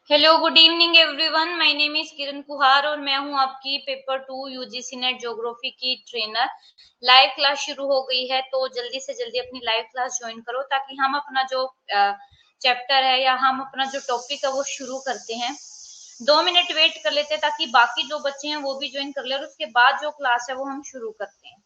Hello, good evening everyone. My name is Kiran Kuhar और मैं हूं आपकी पेपर 2 यूजीसी नेट ज्योग्राफी की ट्रेनर। लाइव क्लास शुरू हो गई है तो जल्दी से जल्दी अपनी लाइव क्लास ज्वाइन करो ताकि हम अपना जो चैप्टर है या हम अपना जो टॉपिक है वो शुरू करते हैं। 2 मिनट वेट कर लेते हैं ताकि बाकी जो बच्चे हैं वो भी ज्वाइन कर ले और उसके बाद जो क्लास है वो हम शुरू करते हैं।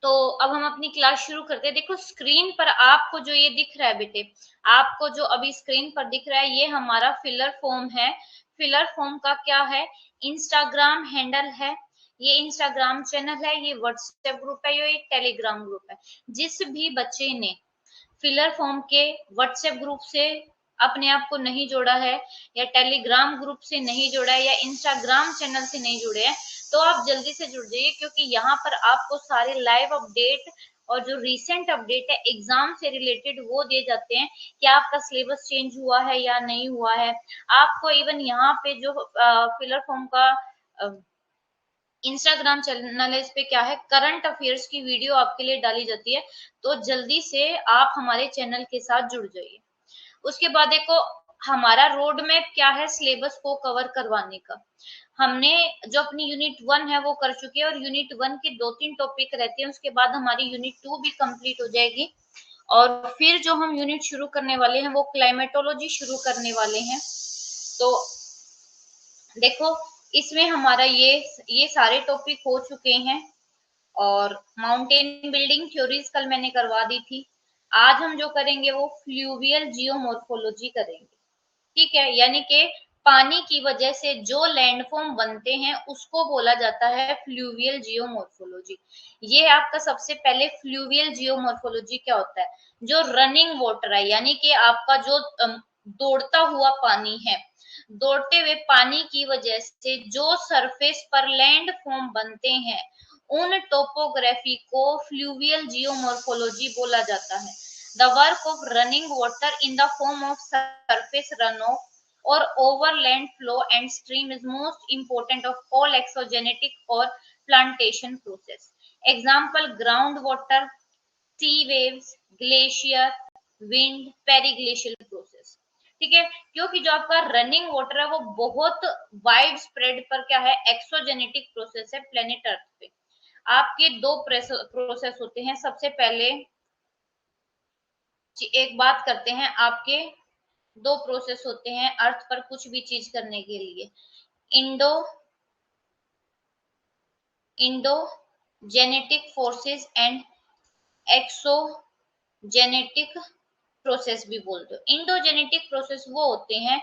तो अब हम अपनी क्लास शुरू करते हैं। देखो स्क्रीन पर आपको जो ये दिख रहा है बेटे, आपको जो अभी स्क्रीन पर दिख रहा है ये हमारा फिलर फॉर्म है। फिलर फॉर्म का क्या है? इंस्टाग्राम हैंडल है, ये इंस्टाग्राम चैनल है, ये व्हाट्सएप ग्रुप है, ये एक टेलीग्राम ग्रुप है। जिस भी बच्चे ने फिलर फॉर्म के व्हाट्सएप ग्रुप से अपने आप को नहीं जोड़ा है या टेलीग्राम ग्रुप से नहीं जोड़ा है या इंस्टाग्राम चैनल से नहीं जुड़े हैं तो आप जल्दी से जुड़ जाइए, क्योंकि यहाँ पर आपको सारे लाइव अपडेट और जो रीसेंट अपडेट है एग्जाम से रिलेटेड वो दिए जाते हैं कि आपका सिलेबस चेंज हुआ है या नहीं हुआ है। आपको इवन यहाँ पे जो फिलर फॉर्म का इंस्टाग्राम चैनल है, इस पे क्या है, करंट अफेयर्स की वीडियो आपके लिए डाली जाती है। तो जल्दी से आप हमारे चैनल के साथ जुड़ जाइए। उसके बाद देखो हमारा रोड मैप क्या है सिलेबस को कवर करवाने का। हमने जो अपनी यूनिट 1 है वो कर चुके हैं और यूनिट 1 के 2-3 टॉपिक रहते हैं, उसके बाद हमारी यूनिट 2 भी कंप्लीट हो जाएगी और फिर जो हम यूनिट शुरू करने वाले हैं वो क्लाइमेटोलॉजी शुरू करने वाले हैं। तो देखो इसमें हमारा ये सारे टॉपिक हो चुके हैं और माउंटेन बिल्डिंग थ्योरीज कल मैंने करवा दी थी। आज हम जो करेंगे वो फ्लूवियल जियोमॉर्फोलॉजी करेंगे। ठीक है, यानी कि पानी की वजह से जो लैंडफॉर्म बनते हैं उसको बोला जाता है फ्लूवियल जियोमॉर्फोलॉजी। ये आपका सबसे पहले फ्लूवियल जियोमॉर्फोलॉजी क्या होता है? जो रनिंग वाटर है, यानी कि आपका जो दौड़ता हुआ पानी है, दौड़ते हुए पानी की वजह से जो सरफेस पर लैंड फॉर्म बनते हैं उन टोपोग्राफी को फ्लूवियल जियोमॉर्फोलॉजी बोला जाता है। The work of running water in the form of surface runoff or overland flow and stream is most important of all exogenetic or plantation process. Example groundwater, sea waves, glacier, wind, periglacial process. ठीक है, क्योंकि जो आपका running water है वो बहुत wide spread पर क्या है, एक्सोजेनेटिक प्रोसेस है प्लेनेट अर्थ पे। आपके दो प्रोसेस होते हैं। सबसे पहले एक बात करते हैं, आपके दो प्रोसेस होते हैं अर्थ पर कुछ भी चीज करने के लिए। Endo endogenetic forces and exogenetic process भी बोलते हो। इंडोजेनेटिक प्रोसेस वो होते हैं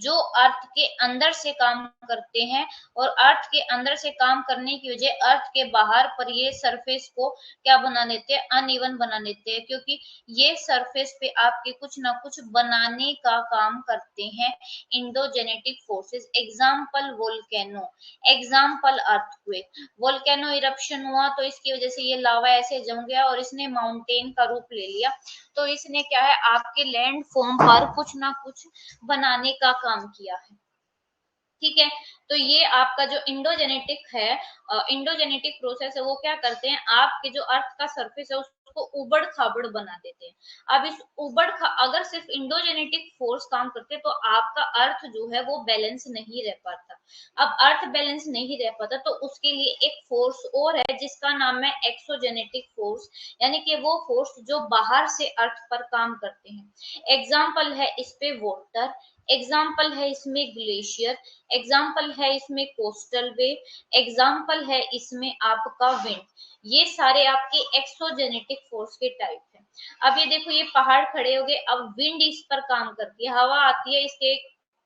जो अर्थ के अंदर से काम करते हैं और अर्थ के अंदर से काम करने की वजह अर्थ के बाहर पर ये सरफेस को क्या बना देते हैं, अनइवन बना देते हैं, क्योंकि ये सरफेस पे आपके कुछ ना कुछ बनाने का काम करते हैं endogenetic forces. Example volcano, example earthquake. Volcano eruption हुआ तो इसकी वजह से ये लावा ऐसे जम गया और इसने माउंटेन का रूप ले लिया। तो इसने क्या है, आपके लैंड फॉर्म पर कुछ ना कुछ बनाने का काम किया है। ठीक है, तो ये आपका जो इंडोजेनेटिक है, इंडोजेनेटिक प्रोसेस है, वो क्या करते हैं, आपके जो अर्थ का सरफेस है उसको उबड़ खाबड़ बना देते हैं। अब इस अगर सिर्फ इंडोजेनेटिक फोर्स काम करते तो आपका अर्थ जो है वो बैलेंस नहीं रह पाता। अब अर्थ बैलेंस नहीं रह पाता तो उसके लिए एक फोर्स और है जिसका नाम है एक्सोजेनेटिक फोर्स, यानी कि वो फोर्स जो बाहर से अर्थ पर काम करते हैं। एग्जाम्पल है इस पे वाटर, एग्जाम्पल है इसमें ग्लेशियर, एग्जाम्पल है इसमें कोस्टल वेव, एग्जाम्पल है इसमें आपका विंड। ये सारे आपके एक्सोजेनेटिक फोर्स के टाइप है। अब ये देखो, ये पहाड़ खड़े हो गए, अब विंड इस पर काम करती है, हवा आती है, इसके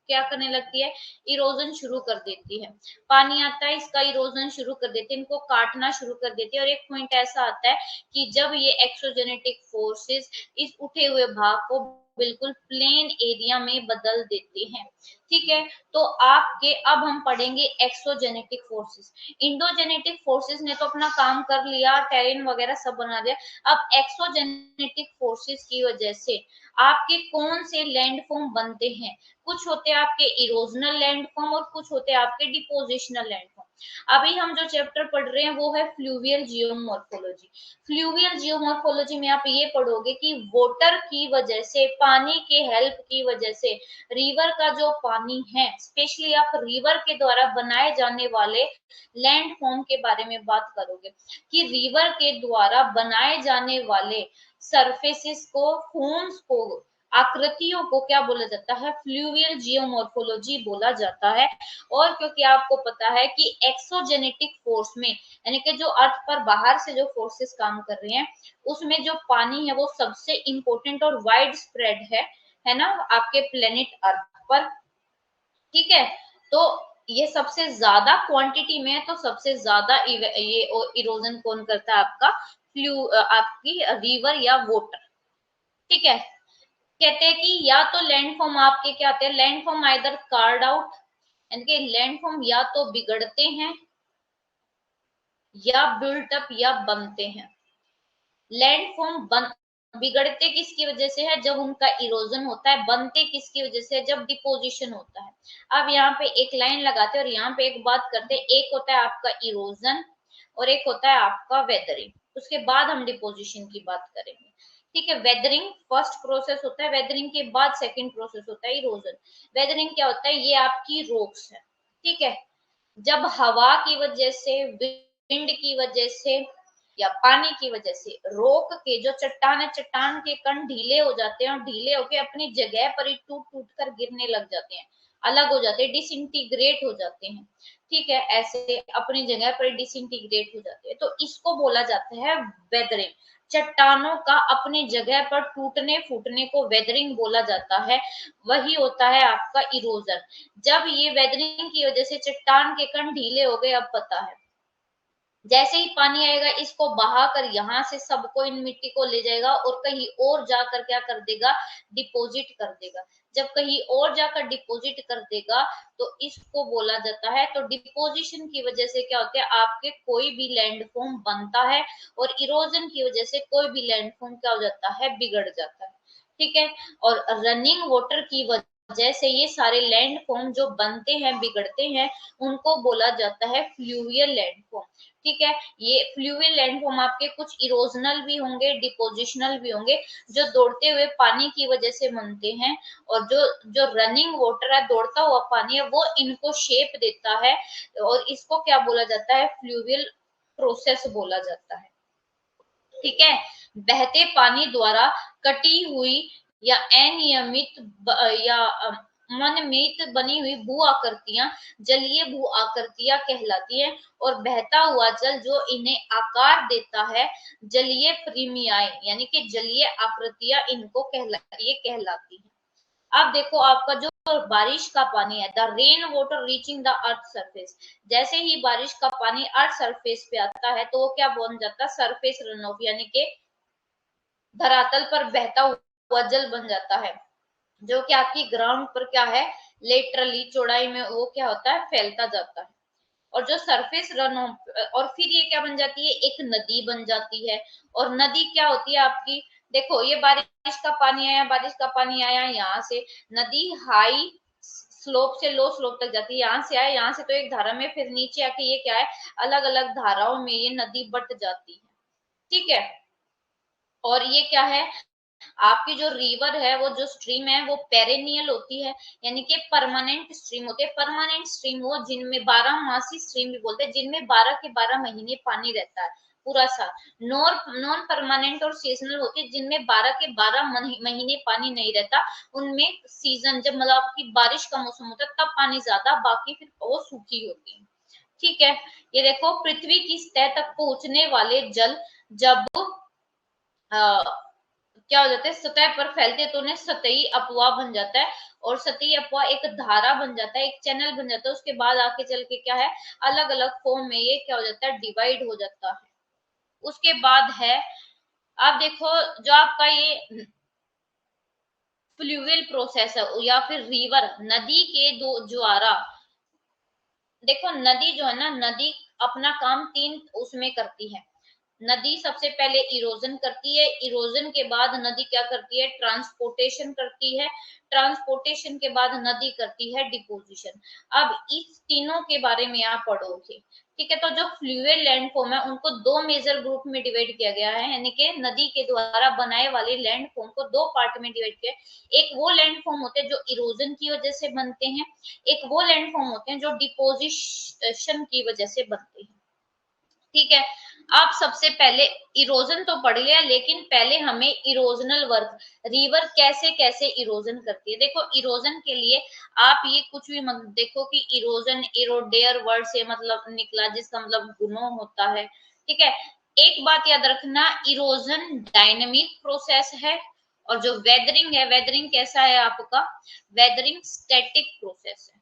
क्या करने लगती है, इरोजन शुरू कर देती है। पानी आता है, इसका इरोजन शुरू कर देती है, इनको काटना शुरू कर देती है। और एक पॉइंट ऐसा आता है कि जब ये एक्सोजेनेटिक फोर्सेस इस उठे हुए भाग को बिल्कुल प्लेन एरिया में बदल देते हैं। ठीक है, तो आपके अब हम पढ़ेंगे एक्सोजेनेटिक फोर्सेस। इंडोजेनेटिक फोर्सेस ने तो अपना काम कर लिया, टेरेन वगैरह सब बना दिया। अब एक्सोजेनेटिक फोर्सेस की वजह से आपके कौन से लैंडफॉर्म बनते हैं। कुछ होते हैं आपके इरोजनल लैंडफॉर्म और कुछ होते हैं आपके डिपोजिशनल लैंडफॉर्म। अभी हम जो चैप्टर पढ़ रहे हैं वो है फ्लूवियल जियोमॉर्फोलॉजी। फ्लूवियल जियोमॉर्फोलॉजी में आप ये पढ़ोगे कि वाटर की वजह से, पानी के हेल्प की वजह से, रिवर का जो पानी है, स्पेशली आप रिवर के द्वारा बनाए जाने वाले लैंडफॉर्म के बारे में बात करोगे कि रिवर के द्वारा बनाए जाने वाले सरफेसेस को, फॉर्म्स को, आकृतियों को क्या बोला जाता है, फ्लूवियल जियोमॉर्फोलॉजी बोला जाता है। और क्योंकि आपको पता है कि एक्सोजेनेटिक फोर्स में, यानी कि जो अर्थ पर बाहर से जो फोर्सेस काम कर रहे हैं, उसमें जो पानी है वो सबसे इंपॉर्टेंट और वाइड स्प्रेड है ना, आपके प्लेनेट अर्थ पर। ठीक है, तो ये सबसे ज्यादा क्वांटिटी में है, तो सबसे ज्यादा ये इरोजन कौन करता है, आपका आपकी रिवर या वाटर। ठीक है, कहते हैं कि या तो लैंडफॉर्म आपके क्या आते हैं, लैंडफॉर्म आइदर कार्ड आउट, यानी कि लैंडफॉर्म या तो बिगड़ते हैं या बिल्ट अप या बनते हैं। लैंडफॉर्म बन बिगड़ते किसकी वजह से है, जब उनका इरोजन होता है। बनते किसकी वजह से है, जब डिपोजिशन होता है। अब यहाँ पे एक लाइन लगाते हैं और यहाँ पे एक बात करते हैं, एक होता है आपका इरोजन और एक होता है आपका वेदरिंग। उसके बाद हम डिपोजिशन की बात करेंगे। ठीक है, वेदरिंग फर्स्ट प्रोसेस होता है, वेदरिंग के बाद सेकंड प्रोसेस होता है इरोजन। वेदरिंग क्या होता है, ये आपकी रोक्स है। ठीक है, जब हवा की वजह से, विंड की वजह से या पानी की वजह से रोक के जो चट्टान है, चट्टान के कण ढीले हो जाते हैं और ढीले होके अपनी जगह पर ही टूट टूट कर गिरने लग जाते हैं, अलग हो जाते हैं, डिसइंटीग्रेट हो जाते हैं। ठीक है, ऐसे अपनी जगह पर डिसइंटीग्रेट हो जाते हैं, तो इसको बोला जाता है वेदरिंग। चट्टानों का अपनी जगह पर टूटने फूटने को वेदरिंग बोला जाता है। वही होता है आपका इरोजन। जब ये वेदरिंग की वजह से चट्टान के कण ढीले हो गए, अब पता है जैसे ही पानी आएगा इसको बहा कर यहाँ से सबको, इन मिट्टी को ले जाएगा और कहीं और जाकर क्या कर देगा, डिपॉजिट कर देगा। जब कहीं और जाकर डिपॉजिट कर देगा तो इसको बोला जाता है, तो डिपोजिशन की वजह से क्या होता है, आपके कोई भी लैंडफॉर्म बनता है और इरोजन की वजह से कोई भी लैंडफॉर्म क्या हो जाता है, बिगड़ जाता है। ठीक है, और रनिंग वाटर की वजह से ये सारे लैंडफॉर्म जो बनते हैं, बिगड़ते हैं, उनको बोला जाता है फ्लूवियल लैंडफॉर्म। ठीक है, ये फ्लूवियल लैंडफॉर्म आपके कुछ इरोजनल भी होंगे, डिपोजिशनल भी होंगे, जो दौड़ते हुए पानी की वजह से बनते हैं। और जो जो रनिंग वाटर है, दौड़ता हुआ पानी है, वो इनको शेप देता है और इसको क्या बोला जाता है, फ्लूवियल प्रोसेस बोला जाता है। ठीक है, बहते पानी द्वारा कटी हुई या अनियमित या मनमित बनी हुई भू आकृतियां जलीय भू आकृतियां कहलाती है। और बहता हुआ जल जो इन्हें आकार देता है, जलीय प्रीमियाएं, यानी कि जलीय आकृतियां इनको ये कहलाती है। अब देखो, आपका जो बारिश का पानी है, the rain water reaching the earth surface, जैसे ही बारिश का पानी अर्थ सरफेस पे आता है तो वो क्या बन जाता है, सरफेस रन ऑफ, यानी कि धरातल पर बहता हुआ जल बन जाता है, जो कि आपकी ग्राउंड पर क्या है, लेटरली चौड़ाई में वो क्या होता है, फैलता जाता है। और जो सरफेस रन और फिर ये क्या बन जाती है, एक नदी बन जाती है। और नदी क्या होती है आपकी, देखो ये बारिश का पानी आया, बारिश का पानी आया यहाँ से, नदी हाई स्लोप से लो स्लोप तक जाती है, यहाँ से आया, यहाँ से तो एक धारा में, फिर नीचे आके ये क्या है, अलग अलग धाराओं में ये नदी बट जाती है। ठीक है, और ये क्या है, आपकी जो रिवर है, वो जो स्ट्रीम है वो पेरेनियल होती है, यानी कि परमानेंट स्ट्रीम होती है। परमानेंट स्ट्रीम वो जिनमें 12 मासी स्ट्रीम भी बोलते हैं, जिनमें 12 के 12 महीने पानी रहता है, पूरा साल। नॉन परमानेंट और सीजनल होती है, जिनमें 12 के 12 महीने पानी नहीं रहता। उनमें सीजन जब मतलब आपकी बारिश का मौसम होता है तब पानी ज्यादा, बाकी फिर वो सूखी होती है। ठीक है, ये देखो पृथ्वी की सतह तक पहुंचने वाले जल जब क्या हो जाता है, सतह पर फैलते तो उन्हें सतही अपवाह बन जाता है, और सतही अपवाह एक धारा बन जाता है, एक चैनल बन जाता है। उसके बाद आके चल के क्या है, अलग अलग फॉर्म में ये क्या हो जाता है, डिवाइड हो जाता है। उसके बाद है, आप देखो जो आपका ये फ्लूवियल प्रोसेस है या फिर रिवर, नदी के दो ज्वारा, देखो नदी जो है ना, नदी अपना काम तीन उसमें करती है। नदी सबसे पहले इरोजन करती है, इरोजन के बाद नदी क्या करती है, ट्रांसपोर्टेशन करती है, ट्रांसपोर्टेशन के बाद नदी करती है डिपोजिशन। अब इस तीनों के बारे में आप पढ़ोगे। ठीक है, तो जो फ्लूवियल लैंडफॉर्म है उनको दो मेजर ग्रुप में डिवाइड किया गया है, यानी कि नदी के द्वारा बनाए वाले लैंडफॉर्म को दो पार्ट में डिवाइड किया है। एक वो लैंडफॉर्म होते हैं जो इरोजन की वजह से बनते हैं, एक वो लैंडफॉर्म होते हैं जो डिपोजिशन की वजह से बनते हैं। ठीक है, आप सबसे पहले इरोजन तो पढ़ लिया, लेकिन पहले हमें इरोजनल वर्क, रिवर कैसे कैसे इरोजन करती है। देखो इरोजन के लिए आप ये कुछ भी मत देखो कि इरोजन इरोडेयर वर्ड से मतलब निकला, जिसका मतलब गुनो होता है। ठीक है, एक बात याद रखना, इरोजन डायनेमिक प्रोसेस है, और जो वेदरिंग है, वेदरिंग कैसा है आपका, वेदरिंग स्टैटिक प्रोसेस है।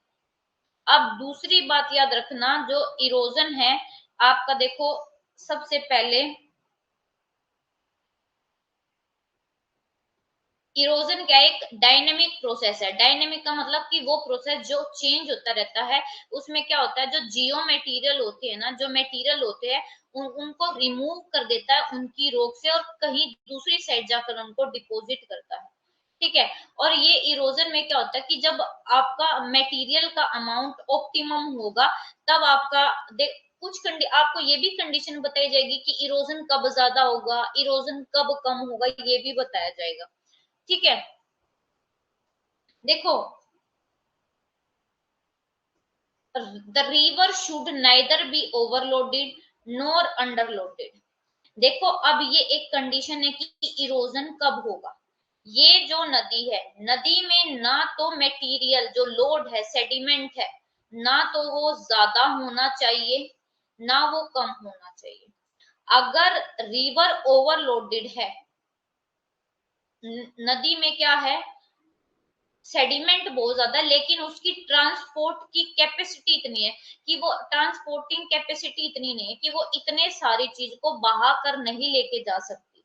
अब दूसरी बात याद रखना, जो इरोजन है आपका, देखो सबसे पहले इरोजन क्या है, एक डायनेमिक प्रोसेस है। डायनेमिक का मतलब कि वो प्रोसेस जो चेंज होता रहता है। उसमें क्या होता है, जो जियो मटेरियल होते हैं ना, जो मटेरियल होते हैं उनको रिमूव कर देता है उनकी रोक से, और कहीं दूसरी साइड जाकर उनको डिपॉजिट करता है। ठीक है, और ये इरोजन में क्या होता है कि जब आपका मटेरियल का अमाउंट ऑप्टिमम होगा, तब आपका कुछ आपको ये भी कंडीशन बताई जाएगी कि इरोजन कब ज्यादा होगा, इरोजन कब कम होगा, ये भी बताया जाएगा। ठीक है, देखो the river should neither be overloaded nor underloaded. देखो अब ये एक कंडीशन है कि इरोजन कब होगा। ये जो नदी है, नदी में ना तो मटेरियल जो लोड है, सेडिमेंट है, ना तो वो ज्यादा होना चाहिए, ना वो कम होना चाहिए। अगर रिवर ओवरलोडेड है, नदी में क्या है, सेडिमेंट बहुत ज्यादा, लेकिन उसकी ट्रांसपोर्ट की कैपेसिटी इतनी है कि वो ट्रांसपोर्टिंग कैपेसिटी इतनी नहीं है कि वो इतने सारी चीज को बहा कर नहीं लेके जा सकती।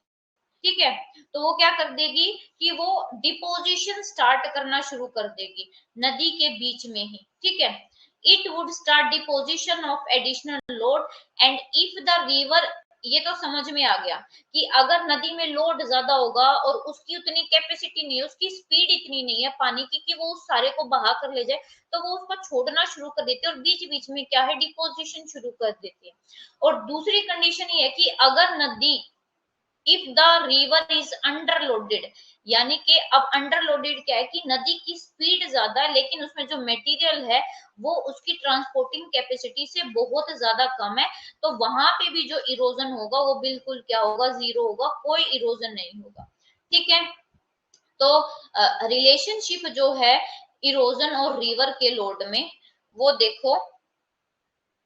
ठीक है, तो वो क्या कर देगी कि वो डिपोजिशन स्टार्ट करना शुरू कर देगी नदी के बीच में ही। ठीक है, it would start deposition of additional load, and if the river, ये तो समझ में आ गया कि अगर नदी में लोड ज्यादा होगा और उसकी उतनी कैपेसिटी नहीं है, उसकी स्पीड इतनी नहीं है पानी की कि वो उस सारे को बहा कर ले जाए, तो वो उसको छोड़ना शुरू कर देती है और बीच बीच में क्या है, डिपोजिशन शुरू कर देती है। और दूसरी कंडीशन ये है कि अगर नदी, इफ द रिवर इज अंडरलोडेड, यानी कि अब अंडरलोडेड क्या है कि नदी की स्पीड ज्यादा है, लेकिन उसमें जो मटेरियल है वो उसकी ट्रांसपोर्टिंग कैपेसिटी से बहुत ज्यादा कम है, तो वहां पे भी जो इरोजन होगा वो बिल्कुल क्या होगा, जीरो होगा, कोई इरोजन नहीं होगा। ठीक है, तो रिलेशनशिप जो है इरोजन और रिवर के लोड में, वो देखो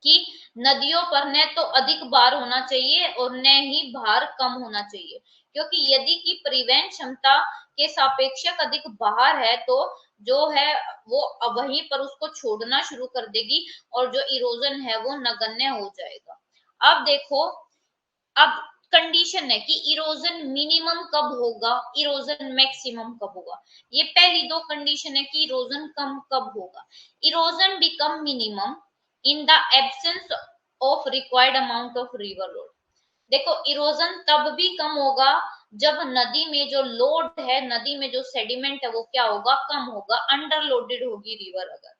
कि नदियों पर न तो अधिक भार होना चाहिए और न ही भार कम होना चाहिए, क्योंकि यदि की परिवहन क्षमता के सापेक्षक अधिक भार है तो जो है वो वहीं पर उसको छोड़ना शुरू कर देगी, और जो इरोजन है वो नगण्य हो जाएगा। अब देखो, अब कंडीशन है कि इरोजन मिनिमम कब होगा, इरोजन मैक्सिमम कब होगा। ये पहली दो कंडीशन है कि इरोजन कम कब होगा। Erosion become minimum in the absence of required amount of river load. देखो इरोजन तब भी कम होगा जब नदी में जो लोड है, नदी में जो सेडिमेंट है वो क्या होगा, कम होगा, अंडरलोडेड होगी रिवर अगर।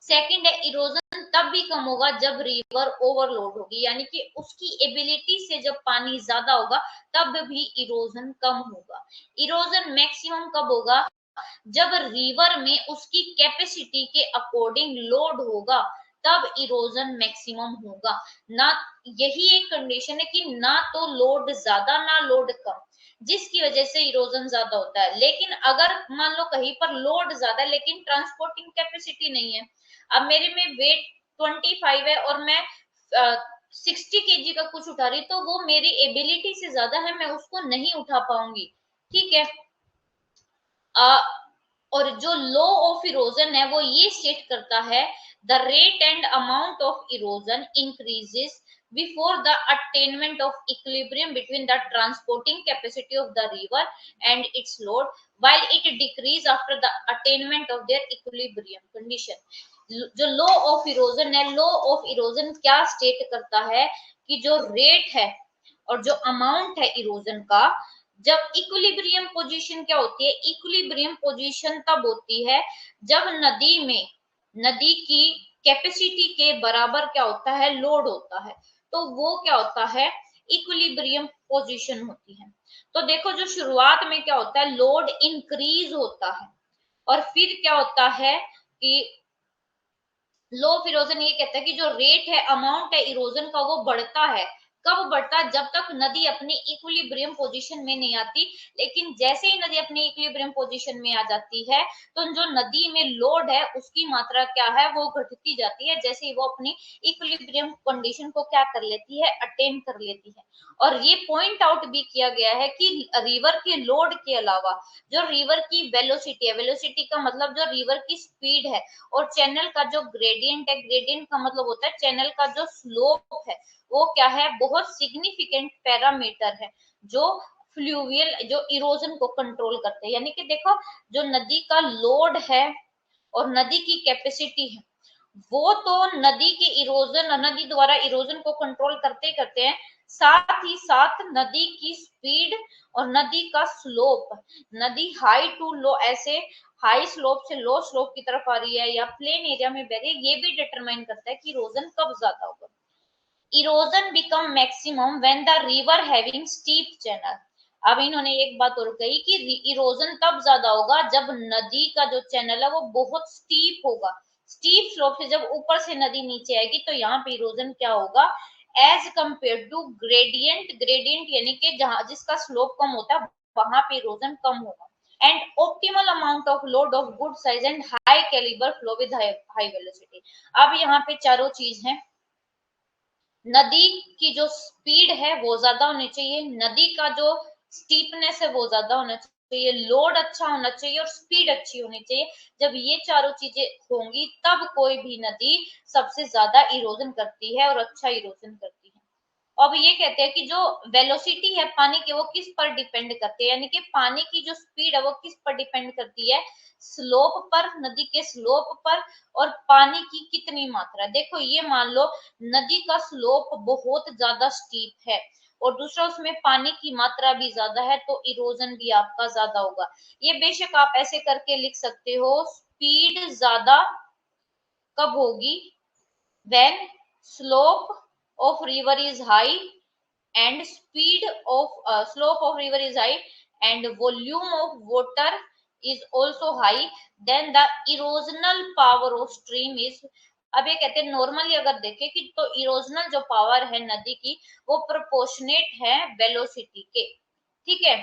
सेकंड है, इरोजन तब भी कम होगा जब रिवर ओवरलोड होगी, यानी कि उसकी एबिलिटी से जब पानी ज्यादा होगा तब भी इरोजन कम होगा। इरोजन मैक्सिमम कब होगा, जब रिवर में उसकी कैपेसिटी के अकॉर्डिंग लोड होगा, तब इरोजन मैक्सिमम होगा। ना, यही एक कंडीशन है कि ना तो लोड ज्यादा ना लोड कम, जिसकी वजह से इरोजन ज्यादा होता है। लेकिन अगर मान लो कहीं पर लोड ज्यादा है लेकिन ट्रांसपोर्टिंग कैपेसिटी नहीं है, अब मेरे में वेट 25 है और मैं 60 kg का कुछ उठा रही, तो वो मेरी एबिलिटी से ज्यादा है, मैं उसको नहीं उठा पाऊंगी। ठीक है। और जो लॉ ऑफ इरोजन है वो ये स्टेट करता है, the rate and amount of erosion increases before the attainment of equilibrium between the transporting capacity of the river and it's load, while it decrease after the attainment of their equilibrium condition। जो law of erosion है, law of erosion क्या state करता है कि जो rate है और जो अमाउंट है इरोजन का, जब इक्विलिब्रियम पोजीशन क्या होती है, इक्विलिब्रियम पोजीशन तब होती है जब नदी में, नदी की कैपेसिटी के बराबर क्या होता है, लोड होता है, तो वो क्या होता है, इक्विलिब्रियम पोजीशन होती है। तो देखो जो शुरुआत में क्या होता है, लोड इंक्रीज होता है और फिर क्या होता है कि लॉ ऑफ इरोजन ये कहता है कि जो रेट है, अमाउंट है इरोजन का, वो बढ़ता है। कब बढ़ता है, जब तक नदी अपनी इक्विलिब्रियम पोजीशन में नहीं आती। लेकिन जैसे ही नदी अपनी इक्विलिब्रियम पोजीशन में आ जाती है, तो जो नदी में लोड है उसकी मात्रा क्या है, वो घटती जाती है, जैसे ही वो अपनी इक्विलिब्रियम कंडीशन को क्या कर लेती है, अटेन कर लेती है। और ये पॉइंट आउट भी किया गया है कि रिवर के लोड के अलावा जो रिवर की वेलोसिटी है, वेलोसिटी का मतलब जो रिवर की स्पीड है, और चैनल का जो ग्रेडियंट है, ग्रेडियंट का मतलब होता है चैनल का जो स्लोप है, वो क्या है, बहुत सिग्निफिकेंट पैरामीटर है जो फ्लूवियल, जो इरोजन को कंट्रोल करते हैं। यानी कि देखो, जो नदी का लोड है और नदी की कैपेसिटी है, वो तो नदी के इरोजन, नदी द्वारा इरोजन को कंट्रोल करते करते हैं, साथ ही साथ नदी की स्पीड और नदी का स्लोप, नदी हाई टू लो, ऐसे हाई स्लोप से लो स्लोप की तरफ आ रही है या प्लेन एरिया में बह रही है, ये भी डिटरमाइन करता है कि इरोजन कब ज्यादा होगा। Erosion become maximum when the river having steep channel. अब इन्होंने एक बात और कही कि इरोजन तब ज्यादा होगा जब नदी का जो चैनल है वो बहुत स्टीप होगा। स्टीप स्लोप से जब ऊपर से नदी नीचे आएगी तो यहाँ पे इरोजन क्या होगा, as compare to gradient, gradient यानी कि जहां जिसका स्लोप कम होता है वहां पे इरोजन कम होगा। And optimal amount of load of good size and high calibre flow with high velocity. अब यहाँ पे चारों चीज है, नदी की जो स्पीड है वो ज्यादा होनी चाहिए, नदी का जो स्टीपनेस है वो ज्यादा होना चाहिए, लोड अच्छा होना चाहिए और स्पीड अच्छी होनी चाहिए। जब ये चारों चीजें होंगी तब कोई भी नदी सबसे ज्यादा इरोजन करती है और अच्छा इरोजन करती है। अब ये कहते हैं कि जो वेलोसिटी है पानी की वो किस पर डिपेंड करती है, यानी कि पानी की जो स्पीड है वो किस पर डिपेंड करती है, स्लोप पर, नदी के स्लोप पर, और पानी की कितनी मात्रा। देखो ये मान लो नदी का स्लोप बहुत ज्यादा स्टीप है और दूसरा उसमें पानी की मात्रा भी ज्यादा है, तो इरोजन भी आपका ज्यादा होगा। ये बेशक आप ऐसे करके लिख सकते हो, स्पीड ज्यादा कब होगी, when slope of river is high and speed of slope of river is high and volume of water is also high, then the erosional power of stream is। अब ये कहते हैं नॉर्मली अगर देखें कि तो इरोजनल जो पावर है नदी की वो प्रोपोर्शनेट है वेलोसिटी के। ठीक है,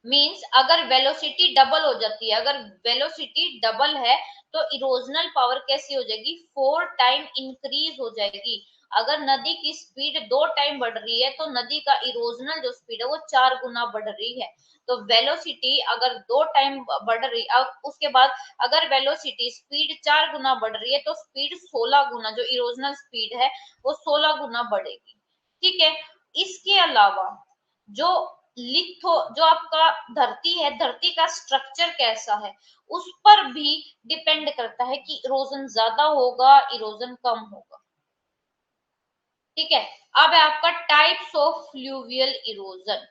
मीन्स अगर वेलोसिटी डबल हो जाती है, अगर वेलोसिटी डबल है तो इरोजनल पावर कैसी हो जाएगी, 4 टाइम इंक्रीज हो जाएगी। अगर नदी की स्पीड 2 टाइम बढ़ रही है तो नदी का इरोजनल जो स्पीड है वो 4 गुना बढ़ रही है। तो वेलोसिटी अगर 2 टाइम बढ़ रही, अब उसके बाद अगर वेलोसिटी स्पीड 4 गुना बढ़ रही है तो स्पीड 16 गुना, जो इरोजनल स्पीड है वो 16 गुना बढ़ेगी। ठीक है, इसके अलावा जो लिथो, जो आपका धरती है, धरती का स्ट्रक्चर कैसा है, उस पर भी डिपेंड करता है कि इरोजन ज्यादा होगा, इरोजन कम होगा। ठीक है, अब है आपका टाइप्स ऑफ फ्लूवियल इरोजन।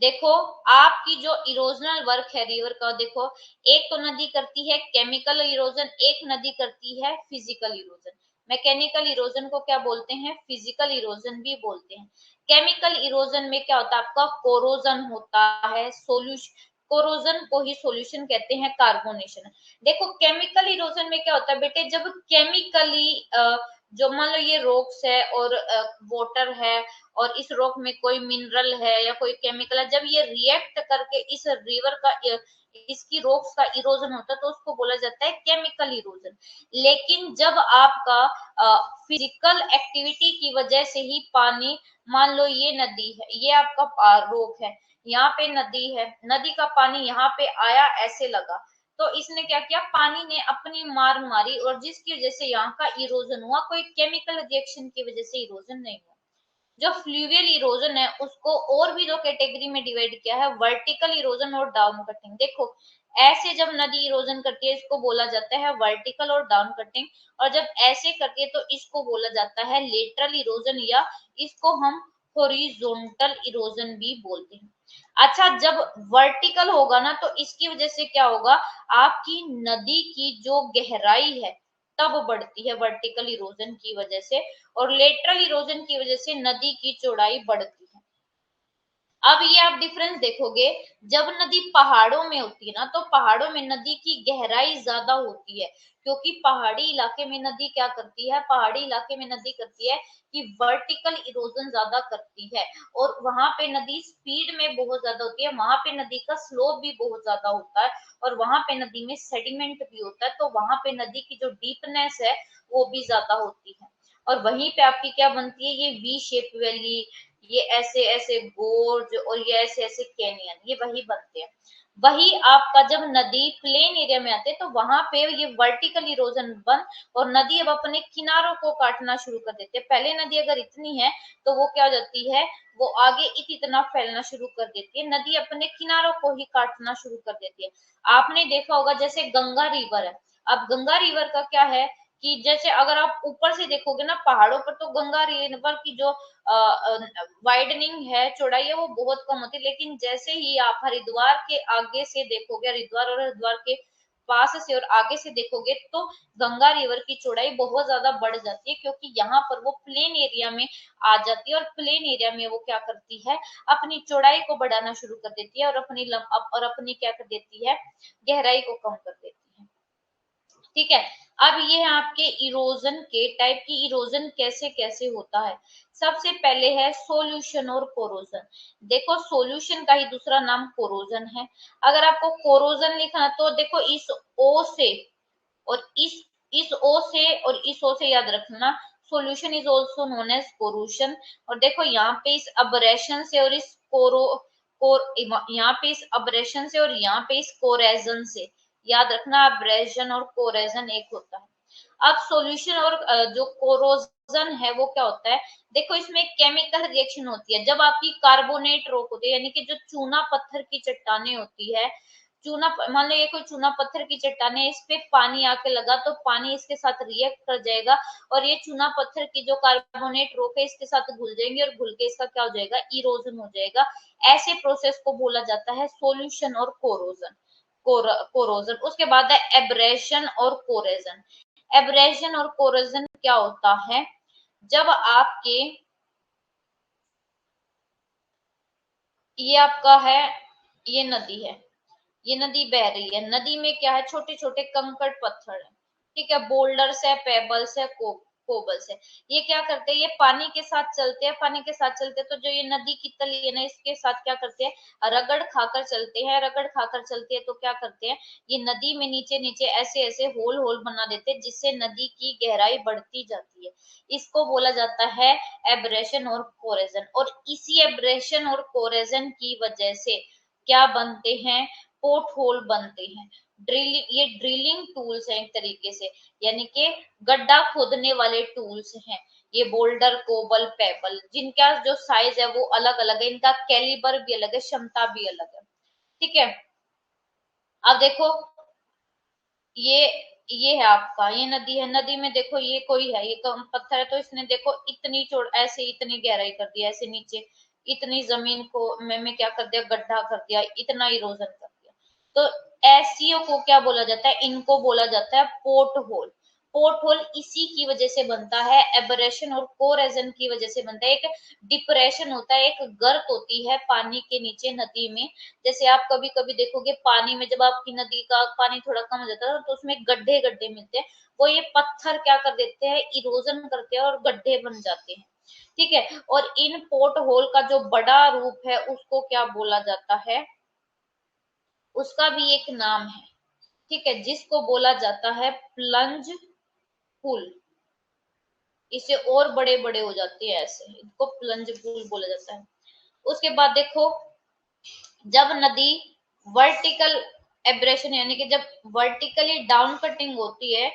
देखो आपकी जो इरोजनल वर्क है रिवर का, देखो एक तो नदी करती है केमिकल इरोजन, एक नदी करती है फिजिकल इरोजन। मैकेनिकल इरोजन को क्या बोलते हैं, फिजिकल इरोजन भी बोलते हैं। केमिकल इरोजन में क्या होता है, आपका कोरोजन होता है, सोल्यूशन, कोरोजन को ही सॉल्यूशन कहते हैं कार्बोनेशन। देखो केमिकल इरोजन में क्या होता है बेटे, जब केमिकली जो मान लो ये रॉक्स है और वाटर है और इस रॉक में कोई मिनरल है या कोई केमिकल है, जब ये रिएक्ट करके इस रिवर का इसकी रॉक्स का इरोजन होता है तो उसको बोला जाता है केमिकल इरोजन। लेकिन जब आपका फिजिकल एक्टिविटी की वजह से ही पानी, मान लो ये नदी है, ये आपका रॉक है, यहाँ पे नदी है, नदी का पानी यहाँ पे आया ऐसे लगा, तो इसने क्या किया, पानी ने अपनी मार मारी और जिसकी वजह से यहाँ का इरोजन हुआ, कोई केमिकल रिएक्शन की वजह से इरोजन नहीं हुआ। जो फ्लूवियल इरोजन है उसको और भी दो कैटेगरी में डिवाइड किया है, वर्टिकल इरोजन और डाउन कटिंग। देखो ऐसे जब नदी इरोजन करती है इसको बोला जाता है वर्टिकल और डाउन कटिंग, और जब ऐसे करती है तो इसको बोला जाता है लेटरल इरोजन, या इसको हम हॉरिजॉन्टल इरोजन भी बोलते हैं। अच्छा, जब वर्टिकल होगा ना तो इसकी वजह से क्या होगा, आपकी नदी की जो गहराई है तब बढ़ती है वर्टिकल इरोजन की वजह से, और लेटरल इरोजन की वजह से नदी की चौड़ाई बढ़ती है। अब ये आप डिफरेंस देखोगे, जब नदी पहाड़ों में होती है ना तो पहाड़ों में नदी की गहराई ज्यादा होती है, क्योंकि पहाड़ी इलाके में नदी क्या करती है, पहाड़ी इलाके में नदी करती है कि वर्टिकल इरोजन ज्यादा करती है, और वहां पे नदी स्पीड में बहुत ज्यादा होती है, वहां पे नदी का स्लोप भी बहुत ज्यादा होता है, और वहां पे नदी में सेडिमेंट भी होता है, तो वहां पे नदी की जो डीपनेस है वो भी ज्यादा होती है, और वहीं पे आपकी क्या बनती है, ये वी शेप वैली, ये ऐसे ऐसे गोर्ज और ये ऐसे ऐसे कैनियन, ये वही बनते हैं। वही आपका जब नदी प्लेन एरिया में आते हैं तो वहां पे ये वर्टिकल इरोजन बन, और नदी अब अपने किनारों को काटना शुरू कर देते हैं। पहले नदी अगर इतनी है तो वो क्या हो जाती है, वो आगे इतना फैलना शुरू कर देती है, नदी अपने किनारों को ही काटना शुरू कर देती है। आपने देखा होगा जैसे गंगा रिवर है, अब गंगा रिवर का क्या है कि जैसे अगर आप ऊपर से देखोगे ना पहाड़ों पर, तो गंगा रिवर की जो वाइडनिंग है, चौड़ाई है, वो बहुत कम होती है, लेकिन जैसे ही आप हरिद्वार के आगे से देखोगे, हरिद्वार और हरिद्वार के पास से और आगे से देखोगे तो गंगा रिवर की चौड़ाई बहुत ज्यादा बढ़ जाती है, क्योंकि यहाँ पर वो प्लेन एरिया में आ जाती है, और प्लेन एरिया में वो क्या करती है, अपनी चौड़ाई को बढ़ाना शुरू कर देती है, और अपनी क्या कर देती है, गहराई को कम कर देती है। ठीक है, अब ये है आपके इरोजन के टाइप की, इरोजन कैसे कैसे होता है। सबसे पहले है सोल्यूशन और कोरोजन। देखो सोल्यूशन का ही दूसरा नाम कोरोजन है। अगर आपको कोरोजन लिखना है तो देखो इस ओ से और इस ओ से और इस ओ से याद रखना, solution is also known as corrosion. और देखो यहाँ पे इस अबरेशन से और इस यहाँ पे इस अबरेशन से और यहाँ पे इस कोरेजन से, याद रखना अब्रेजन और कोरेजन एक होता है। अब सॉल्यूशन और जो कोरोजन है वो क्या होता है, देखो इसमें केमिकल रिएक्शन होती है, जब आपकी कार्बोनेट रॉक होती है, यानी कि जो चूना पत्थर की चट्टाने होती है, चूना मान लो ये कोई चूना पत्थर की चट्टान है, इस पे पानी आके लगा तो पानी इसके साथ रिएक्ट कर जाएगा, और ये चूना पत्थर की जो कार्बोनेट रॉक है इसके साथ घुल जाएंगे, और घुल के इसका क्या हो जाएगा, इरोजन हो जाएगा। ऐसे प्रोसेस को बोला जाता है सॉल्यूशन और कोरोजन। कोरोजन उसके बाद है एब्रेशन और कोरेजन। एब्रेशन और कोरेजन क्या होता है, जब आपके ये आपका है, ये नदी है, ये नदी बह रही है, नदी में क्या है, छोटे छोटे कंकड़ पत्थर है, ठीक है, बोल्डर्स है, पेबल्स है, कोबल्स है। ये क्या करते हैं, ये पानी के साथ चलते हैं, पानी के साथ चलते हैं तो जो ये नदी की तली है ना इसके साथ क्या करते हैं, रगड़ खाकर चलते हैं, रगड़ खाकर चलते हैं तो क्या करते हैं, ये नदी में नीचे नीचे ऐसे ऐसे होल होल बना देते हैं, जिससे नदी की गहराई बढ़ती जाती है। इसको बोला जाता है एब्रेशन और कोरेजन, और इसी एब्रेशन और कोरेजन की वजह से क्या बनते हैं, पोर्ट होल बनते हैं। ड्रिलिंग, ये ड्रिलिंग टूल्स हैं एक तरीके से, यानी कि गड्ढा खोदने वाले टूल्स हैं। ये बोल्डर, कोबल, पेबल, जिनका जो साइज है वो अलग अलग है, इनका कैलिबर भी अलग है, क्षमता भी अलग है। ठीक है, अब देखो ये ये है आपका, ये नदी है, नदी में देखो ये कोई है, ये पत्थर है, तो इसने देखो इतनी चौड़ ऐसे इतनी गहराई कर दिया, ऐसे नीचे इतनी जमीन को में क्या कर दिया, गड्ढा कर दिया, इतना इरोजन कर दिया। तो ऐसियों को क्या बोला जाता है, इनको बोला जाता है पोर्ट होल। पोर्ट होल इसी की वजह से बनता है, एब्रेशन और कोरेजन की वजह से बनता है। एक डिप्रेशन होता है, एक गर्त होती है पानी के नीचे नदी में। जैसे आप कभी कभी देखोगे पानी में, जब आपकी नदी का पानी थोड़ा कम हो जाता है तो उसमें गड्ढे गड्ढे मिलते हैं, वो ये पत्थर क्या कर देते हैं, इरोजन करते हैं और गड्ढे बन जाते हैं। ठीक है, और इन पोर्ट होल का जो बड़ा रूप है उसको क्या बोला जाता है, उसका भी एक नाम है। ठीक है, जिसको बोला जाता है प्लंज पुल। इससे और बड़े बड़े हो जाते हैं, ऐसे इनको प्लंज पुल बोला जाता है। उसके बाद देखो, जब नदी वर्टिकल एब्रेशन यानी कि जब वर्टिकली डाउन कटिंग होती है,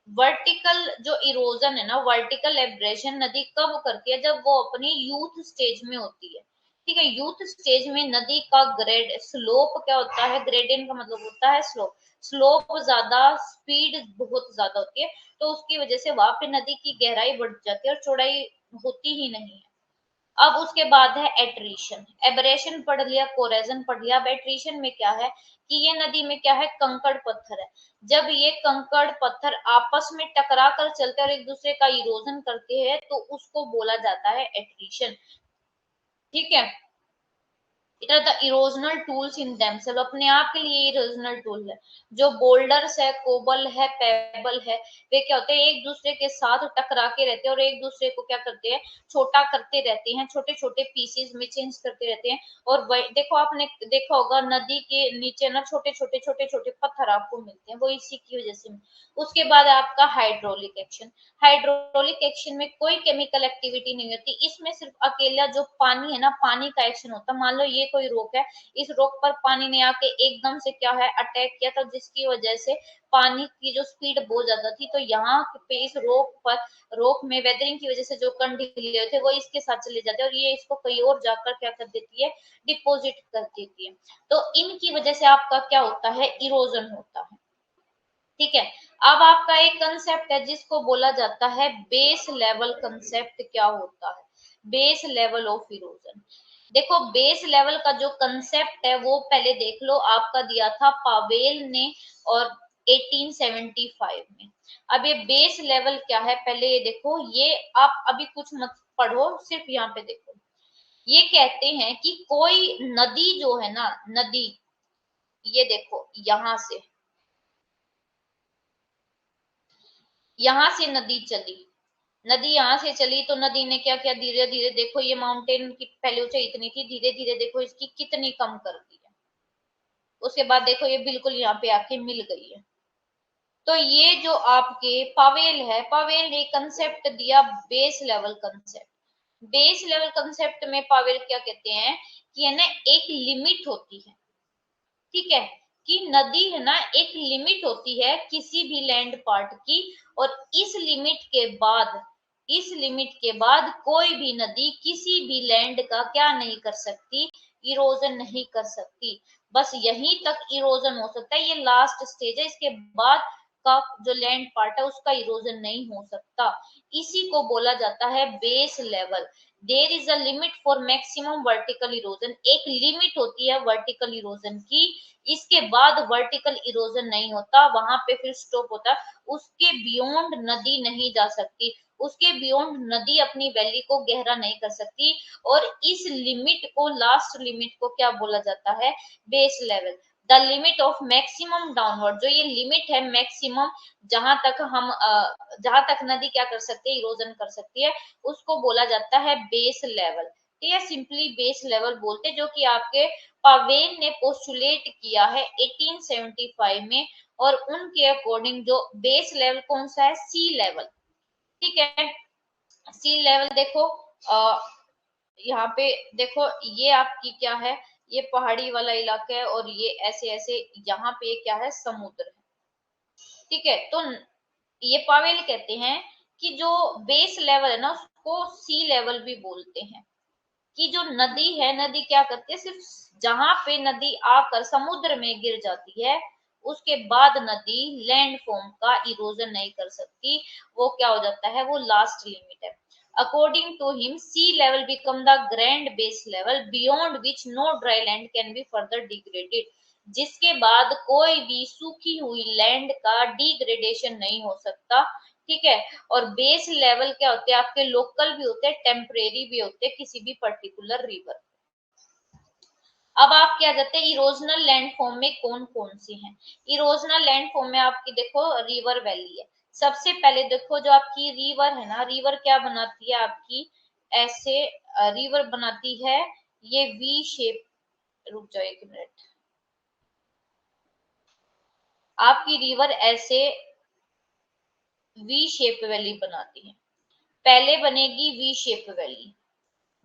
वर्टिकल जो इरोजन है ना, वर्टिकल एब्रेशन नदी कब करती है, जब वो अपनी यूथ स्टेज में होती है। ठीक है, यूथ स्टेज में नदी का ग्रेड स्लोप क्या होता है, ग्रेडियंट का मतलब होता है स्लोप। स्लोप ज्यादा, स्पीड बहुत ज्यादा होती है, तो उसकी वजह से वहां पे नदी की गहराई बढ़ जाती है और चौड़ाई होती ही नहीं है। अब उसके बाद है एट्रीशन। एब्रेशन पढ़ लिया, कोरेजन पढ़ लिया। अब एट्रीशन में क्या है कि ये नदी में क्या है, कंकड़ पत्थर है। जब ये कंकड़ पत्थर आपस में टकरा कर चलते हैं और एक दूसरे का इरोजन करते हैं तो उसको बोला जाता है एट्रीशन। ठीक है, it are the erosional tools in themselves, अपने आप के लिए इरोजनल टूल है। जो बोल्डर्स है, कोबल है, पेबल है, वे क्या होते हैं, एक दूसरे के साथ टकरा के रहते हैं और एक दूसरे को क्या करते हैं, छोटा करते रहते हैं, छोटे छोटे पीसेस में चेंज करते रहते हैं। और वही देखो, आपने देखा होगा नदी के नीचे ना छोटे छोटे पत्थर आपको मिलते हैं, वो इसी की वजह से। उसके बाद आपका हाइड्रोलिक एक्शन। हाइड्रोलिक एक्शन में कोई केमिकल एक्टिविटी नहीं होती, इसमें सिर्फ अकेला जो पानी है ना, पानी का एक्शन होता है। मान लो ये कोई रोक है, इस रोक पर पानी ने आके एकदम से क्या है, अटैक किया था, जिसकी वजह से पानी की जो स्पीड बहुत ज्यादा थी, तो यहाँ पे इस रोक पर, रोक में वेदरिंग की वजह से जो कण ढीले थे वो इसके साथ चले जाते हैं और ये इसको कहीं और जाकर क्या कर देती है, डिपोजिट कर देती है। तो इनकी वजह से आपका क्या होता है, इरोजन होता है। ठीक है, अब आपका एक कंसेप्ट है जिसको बोला जाता है बेस लेवल कंसेप्ट। क्या होता है बेस लेवल ऑफ इरोजन? देखो, बेस लेवल का जो कंसेप्ट है वो पहले देख लो, आपका दिया था पावेल ने और 1875 में। अब ये बेस लेवल क्या है, पहले ये देखो, ये आप अभी कुछ मत पढ़ो, सिर्फ यहाँ पे देखो। ये कहते हैं कि कोई नदी जो है ना, नदी, ये देखो यहाँ से नदी चली, नदी यहाँ से चली तो नदी ने क्या किया, धीरे धीरे देखो, ये माउंटेन की पहले ऊंचाई इतनी थी, धीरे धीरे देखो इसकी कितनी कम कर दी है। उसके बाद देखो ये बिल्कुल यहाँ पे आके मिल गई है। तो ये जो आपके पावेल है, पावेल ने कंसेप्ट दिया base level concept. Base level concept में पावेल क्या कहते हैं कि है ना, एक लिमिट होती है। ठीक है, कि नदी है ना, एक लिमिट होती है किसी भी लैंड पार्ट की, और इस लिमिट के बाद कोई भी नदी किसी भी लैंड का क्या नहीं कर सकती, इरोजन नहीं कर सकती। बस यहीं तक इरोजन हो सकता है, ये लास्ट स्टेज है, इसके बाद का जो लैंड पार्ट है उसका इरोजन नहीं हो सकता। इसी को बोला जाता है base level. There is a limit for maximum vertical erosion, एक लिमिट होती है वर्टिकल इरोजन की, इसके बाद वर्टिकल इरोजन नहीं होता, वहां पे फिर स्टॉप होता है। उसके बियॉन्ड नदी नहीं जा सकती, उसके बियॉन्ड नदी अपनी वैली को गहरा नहीं कर सकती। और इस लिमिट को, लास्ट लिमिट को क्या बोला जाता है, base level. The limit of maximum downward, जो ये लिमिट है मैक्सिमम, जहां तक हम जहां तक नदी क्या कर सकती है, इरोजन कर सकती है, उसको बोला जाता है बेस लेवल। ठीक है, सिंपली बेस लेवल बोलते, जो कि आपके पावेल ने पोस्टुलेट किया है 1875 में। और उनके अकॉर्डिंग जो बेस लेवल कौन सा है, सी लेवल। ठीक है, सी लेवल देखो, यहाँ पे देखो, ये आपकी क्या है, ये पहाड़ी वाला इलाका है और ये ऐसे ऐसे, यहाँ पे क्या है, समुद्र है। ठीक है, तो ये पावेल कहते हैं कि जो बेस लेवल है ना, उसको सी लेवल भी बोलते हैं। कि जो नदी है, नदी क्या करती है, सिर्फ जहां पे नदी आकर समुद्र में गिर जाती है, उसके बाद नदी लैंड फॉर्म का इरोजन नहीं कर सकती, वो क्या हो जाता है, वो लास्ट लिमिट है। According to him, sea level become the grand base level beyond which no dry land can be further degraded. जिसके बाद कोई भी सूखी हुई लैंड का डिग्रेडेशन नहीं हो सकता, ठीक है। और बेस लेवल क्या होते हैं आपके, लोकल भी होते हैं, टेम्परेरी भी होते हैं किसी भी पर्टिकुलर रिवर। अब आप क्या जाते हैं इरोजनल लैंडफॉर्म में कौन कौन से हैं। इरोजनल लैंडफॉर्म में आपकी देखो रिवर वैली है। सबसे पहले देखो जो आपकी रिवर है ना, रिवर क्या बनाती है आपकी, ऐसे रिवर बनाती है ये वी शेप। रुक जाओ एक मिनट। आपकी रिवर ऐसे वी शेप वैली बनाती है। पहले बनेगी we shape valley.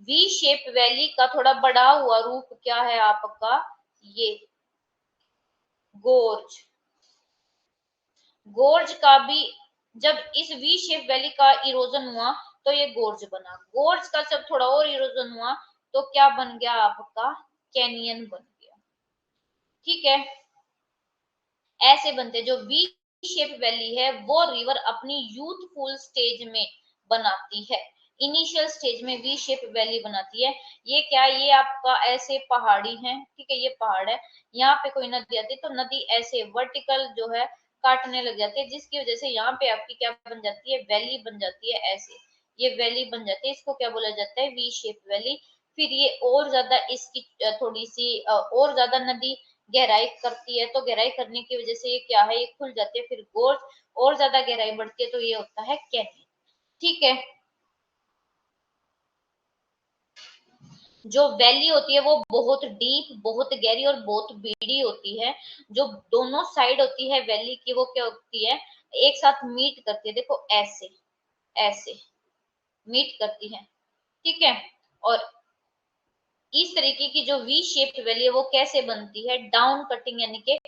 V shape valley का थोड़ा बड़ा हुआ रूप क्या है आपका, ये गोर्ज। गोर्ज का भी जब इस वी शेप वैली का इरोजन हुआ तो ये गोर्ज बना। गोर्ज का जब थोड़ा और इरोजन हुआ तो क्या बन गया आपका, कैनियन बन गया, ठीक है। ऐसे बनते जो वी शेप वैली है वो रिवर अपनी यूथफुल स्टेज में बनाती है। इनिशियल स्टेज में वी शेप वैली बनाती है। ये क्या, ये आपका ऐसे पहाड़ी है, ठीक है, ये पहाड़ है, यहाँ पे कोई नदी आती है तो नदी ऐसे वर्टिकल जो है काटने लग जाती है, जिसकी वजह से यहाँ पे आपकी क्या बन जाती है, वैली बन जाती है ऐसे। ये वैली बन जाती है, इसको क्या बोला जाता है, वी शेप वैली। फिर ये और ज्यादा इसकी थोड़ी सी और ज्यादा नदी गहराई करती है, तो गहराई करने की वजह से ये क्या है, ये खुल जाती है। फिर गोर्ज और ज्यादा गहराई बढ़ती है तो ये होता है कैनियन, ठीक है। जो वैली होती है वो बहुत डीप, बहुत गहरी और बहुत बीड़ी होती है। जो दोनों साइड होती है वैली की वो क्या होती है, एक साथ मीट करती है, देखो ऐसे ऐसे मीट करती है, ठीक है। और इस तरीके की जो वी शेप वैली है वो कैसे बनती है, डाउन कटिंग यानी कि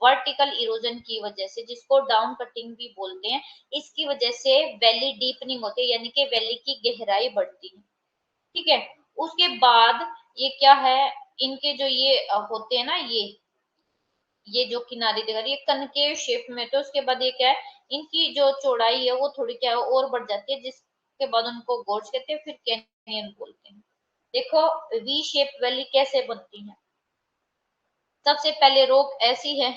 वर्टिकल इरोजन की वजह से, जिसको डाउन कटिंग भी बोलते हैं। इसकी वजह से वैली डीपनिंग होती है यानी कि वैली की गहराई बढ़ती है, ठीक है। उसके बाद ये क्या है, इनके जो ये होते हैं ना, ये जो किनारे दिखा रही है कनकेव शेप में, तो उसके बाद ये क्या है, इनकी जो चौड़ाई है वो थोड़ी क्या है और बढ़ जाती है, जिसके बाद उनको गोर्ज कहते हैं, फिर कैनियन बोलते हैं। देखो वी शेप वैली कैसे बनती है। सबसे पहले रोक ऐसी है,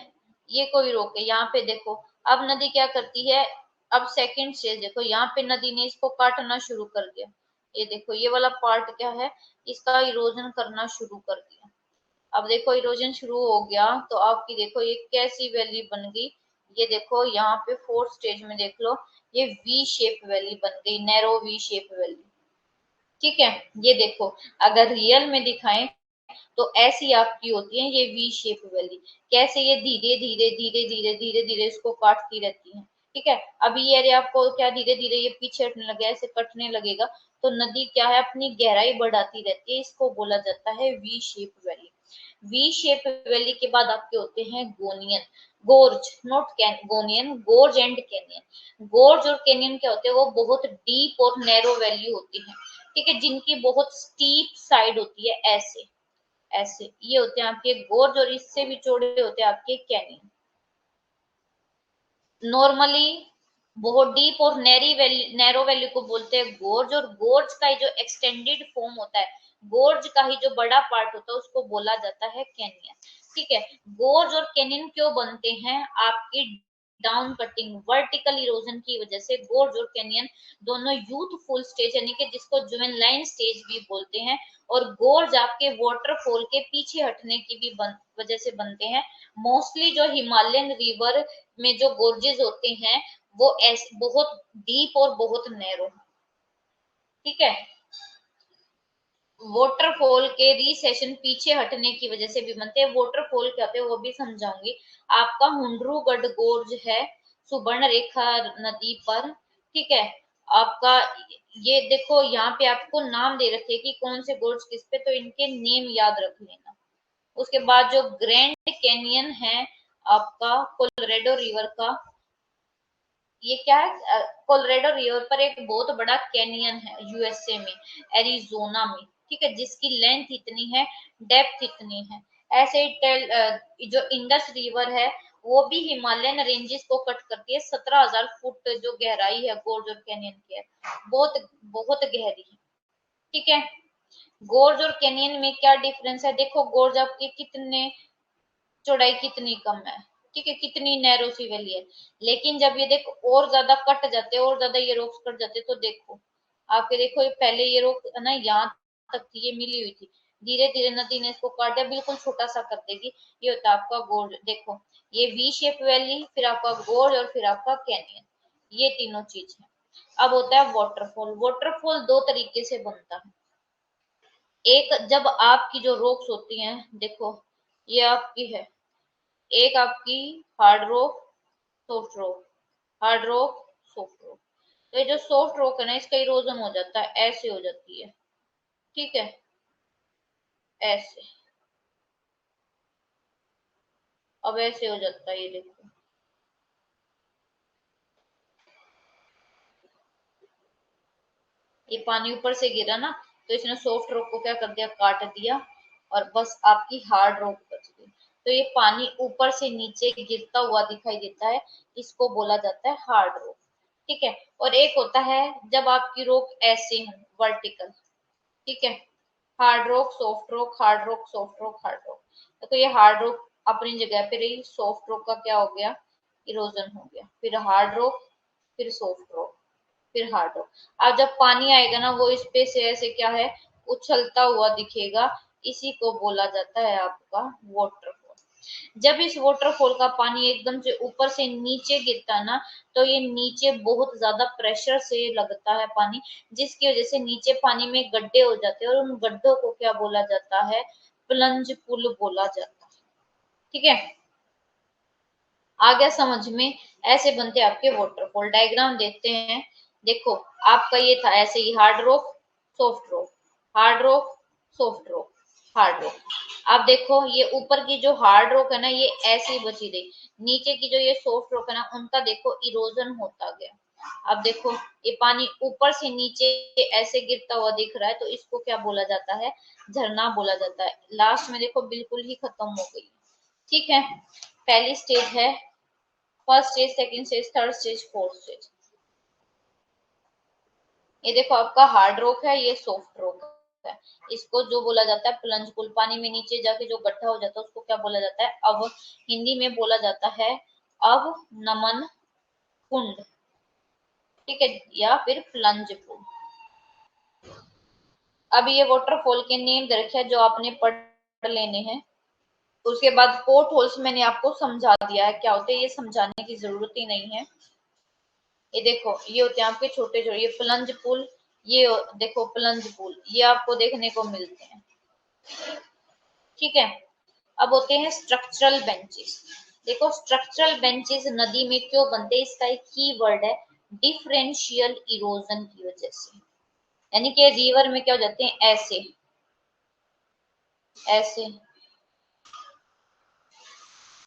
ये कोई रोक है, यहाँ पे देखो अब नदी क्या करती है, अब सेकंड स्टेज देखो, यहाँ पे नदी ने इसको काटना शुरू कर दिया। ये देखो ये वाला पार्ट क्या है, इसका इरोजन करना शुरू कर दिया। अब देखो इरोजन शुरू हो गया तो आपकी देखो ये कैसी वैली बन गई। ये देखो यहाँ पे फोर्थ स्टेज में देख लो, ये वी शेप वैली बन गई, नैरो वी शेप वैली, ठीक है। ये देखो अगर रियल में दिखाएं तो ऐसी आपकी होती है ये वी शेप वैली। कैसे, ये धीरे धीरे धीरे धीरे धीरे धीरे इसको काटती रहती है, ठीक है। अभी ये एरिया आपको क्या धीरे धीरे ये पीछे हटने लगे, ऐसे कटने लगेगा, तो नदी क्या है अपनी गहराई बढ़ाती रहती है, इसको बोला जाता है V shape valley. V shape valley के बाद आपके होते हैं canyon, gorge not canyon, gorge and canyon. गोर्ज और कैनियन क्या होते हैं, वो बहुत डीप और नैरो वैली होती है, ठीक है, जिनकी बहुत स्टीप साइड होती है ऐसे ऐसे। ये होते हैं आपके गोर्ज और इससे भी चौड़े होते हैं आपके कैनियन। नॉर्मली बहुत डीप और नैरी वैली, नैरो वैली को बोलते हैं गोर्ज, और गोर्ज का जो एक्सटेंडेड फॉर्म होता है, गोर्ज का ही जो बड़ा पार्ट होता है उसको बोला जाता है कैनियन, ठीक है। गोर्ज और कैनियन क्यों बनते हैं, आपकी डाउन कटिंग वर्टिकल इरोजन की वजह से गोर्ज और कैनियन दोनों यूथफुल स्टेज यानी कि जिसको जुवेनाइल स्टेज भी बोलते हैं, और गोर्ज आपके वाटरफॉल के पीछे हटने की भी वजह से बनते हैं। मोस्टली जो हिमालयन रिवर में जो गोर्जेस होते हैं वो ऐसे बहुत डीप और बहुत नैरो, ठीक है। वाटरफॉल के रिसेशन पीछे हटने की वजह से भी बनते हैं। वाटरफॉल क्या होते हैं वो भी समझाऊंगी। आपका हुंड्रूगढ़ गोर्ज है सुवर्ण रेखा नदी पर, ठीक है। आपका ये देखो यहाँ पे आपको नाम दे रखे कि कौन से गोर्ज किस पे, तो इनके नेम याद रख लेना। उसके बाद जो ग्रैंड कैनियन है आपका कोलोरेडो रिवर का, ये क्या है, कोलोरेडो रिवर पर एक बहुत बड़ा कैनियन है यूएसए में, एरिजोना में, ठीक है, जिसकी लेंथ इतनी है, डेप्थ इतनी है। ऐसे ही जो इंडस रिवर है वो भी हिमालयन रेंजेस को कट करती है। 17,000 फुट जो गहराई है गोर्ज और कैनियन की है, बहुत बहुत गहरी है। ठीक है, गोर्ज और कैनियन में क्या डिफरेंस है, देखो गोर्ज आपकी कितने चौड़ाई कितनी कम है, ठीक है, कितनी नैरो सी वैली है। लेकिन जब ये देखो और ज्यादा कट जाते हैं, और ज्यादा ये रोक्स कट जाते तो देखो आपके, देखो ये पहले ये रोक है ना यहाँ तक थी, ये मिली हुई थी, धीरे धीरे नदी ने इसको काट दिया, बिल्कुल छोटा सा कर देगी। ये होता है आपका गोर्ज। देखो ये वी शेप वैली, फिर आपका गोर्ज और फिर आपका कैनियन, ये तीनों चीज है। अब होता है वाटरफॉल। वाटरफॉल दो तरीके से बनता है। एक, जब आपकी जो रॉक्स होती हैं, देखो ये आपकी है, एक आपकी hard rock, soft rock, hard rock, soft rock. तो ये जो सॉफ्ट रॉक है ना, इसका इरोजन हो जाता है, ऐसे हो जाती है, ठीक है, ऐसे। अब ऐसे हो जाता है, ये देखो, ये पानी ऊपर से गिरा ना, तो इसने सॉफ्ट रॉक को क्या कर दिया, काट दिया, और बस आपकी हार्ड रॉक बच गई। तो ये पानी ऊपर से नीचे गिरता हुआ दिखाई देता है, इसको बोला जाता है हार्ड रॉक। ठीक है, और एक होता है जब आपकी रॉक ऐसे हो, वर्टिकल, ठीक है, hard rock, soft rock, hard rock, soft rock, hard rock. तो ये हार्ड रॉक अपनी जगह पे रही, सॉफ्ट रॉक का क्या हो गया, इरोजन हो गया, फिर हार्ड रॉक, फिर सॉफ्ट रॉक, फिर हार्ड रॉक। अब जब पानी आएगा ना, वो इस पे से ऐसे क्या है, उछलता हुआ दिखेगा, इसी को बोला जाता है आपका वाटरफॉल। जब इस वाटरफॉल का पानी एकदम से ऊपर से नीचे गिरता है ना, तो ये नीचे बहुत ज्यादा प्रेशर से लगता है पानी, जिसकी वजह से नीचे पानी में गड्ढे हो जाते हैं, और उन गड्ढों को क्या बोला जाता है, प्लंज पुल बोला जाता है। ठीक है, आ गया समझ में। ऐसे बनते हैं आपके वाटरफॉल। डायग्राम देखते हैं। देखो आपका ये था ऐसे ही, hard rock, soft rock, hard rock, soft rock, hard rock. अब देखो ये ऊपर की जो हार्ड रॉक है ना, ये ऐसे ही बची रही, नीचे की जो ये सॉफ्ट रॉक है ना, उनका देखो इरोजन होता गया। अब देखो ये पानी ऊपर से नीचे ऐसे गिरता हुआ दिख रहा है, तो इसको क्या बोला जाता है, झरना बोला जाता है। लास्ट में देखो बिल्कुल ही खत्म हो गई। ठीक है, पहली स्टेज है, first stage, second stage, third stage, fourth stage. ये देखो आपका हार्ड रॉक है, ये सॉफ्ट रॉक है। इसको जो बोला जाता है प्लंज पुल, पानी में नीचे जाके जो गड्ढा हो जाता है उसको क्या बोला जाता है, अब हिंदी में बोला जाता है अब नमन कुंड, ठीक है, या फिर प्लंज पुल। अब ये वाटरफॉल के नेम दे रखे हैं जो आपने पढ़ लेने हैं। उसके बाद पोर्ट होल्स मैंने आपको समझा दिया है क्या होते हैं, ये समझाने की जरूरत ही नहीं है। ये देखो ये होते हैं आपके छोटे छोटे, ये प्लंज पुल, ये देखो प्लंज पुल, ये आपको देखने को मिलते हैं। ठीक है, अब होते हैं स्ट्रक्चरल बेंचेस। देखो स्ट्रक्चरल बेंचेस नदी में क्यों बनते हैं, इसका एक की वर्ड है, डिफरेंशियल इरोजन की वजह से। यानी कि रिवर में क्या हो जाते हैं, ऐसे ऐसे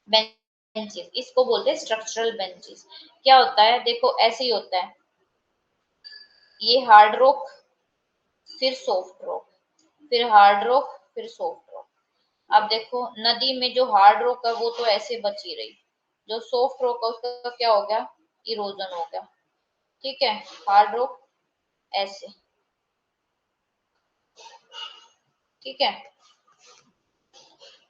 बेंचेस, इसको बोलते हैं स्ट्रक्चरल बेंचेस। क्या होता है, देखो ऐसे ही होता है, ये हार्ड रॉक, फिर सॉफ्ट रॉक, फिर हार्ड रॉक, फिर सॉफ्ट रॉक। अब देखो नदी में जो हार्ड रॉक है वो तो ऐसे बची रही, जो सॉफ्ट रॉक है उसका क्या हो गया, इरोजन हो गया। ठीक है, हार्ड रॉक ऐसे, ठीक है।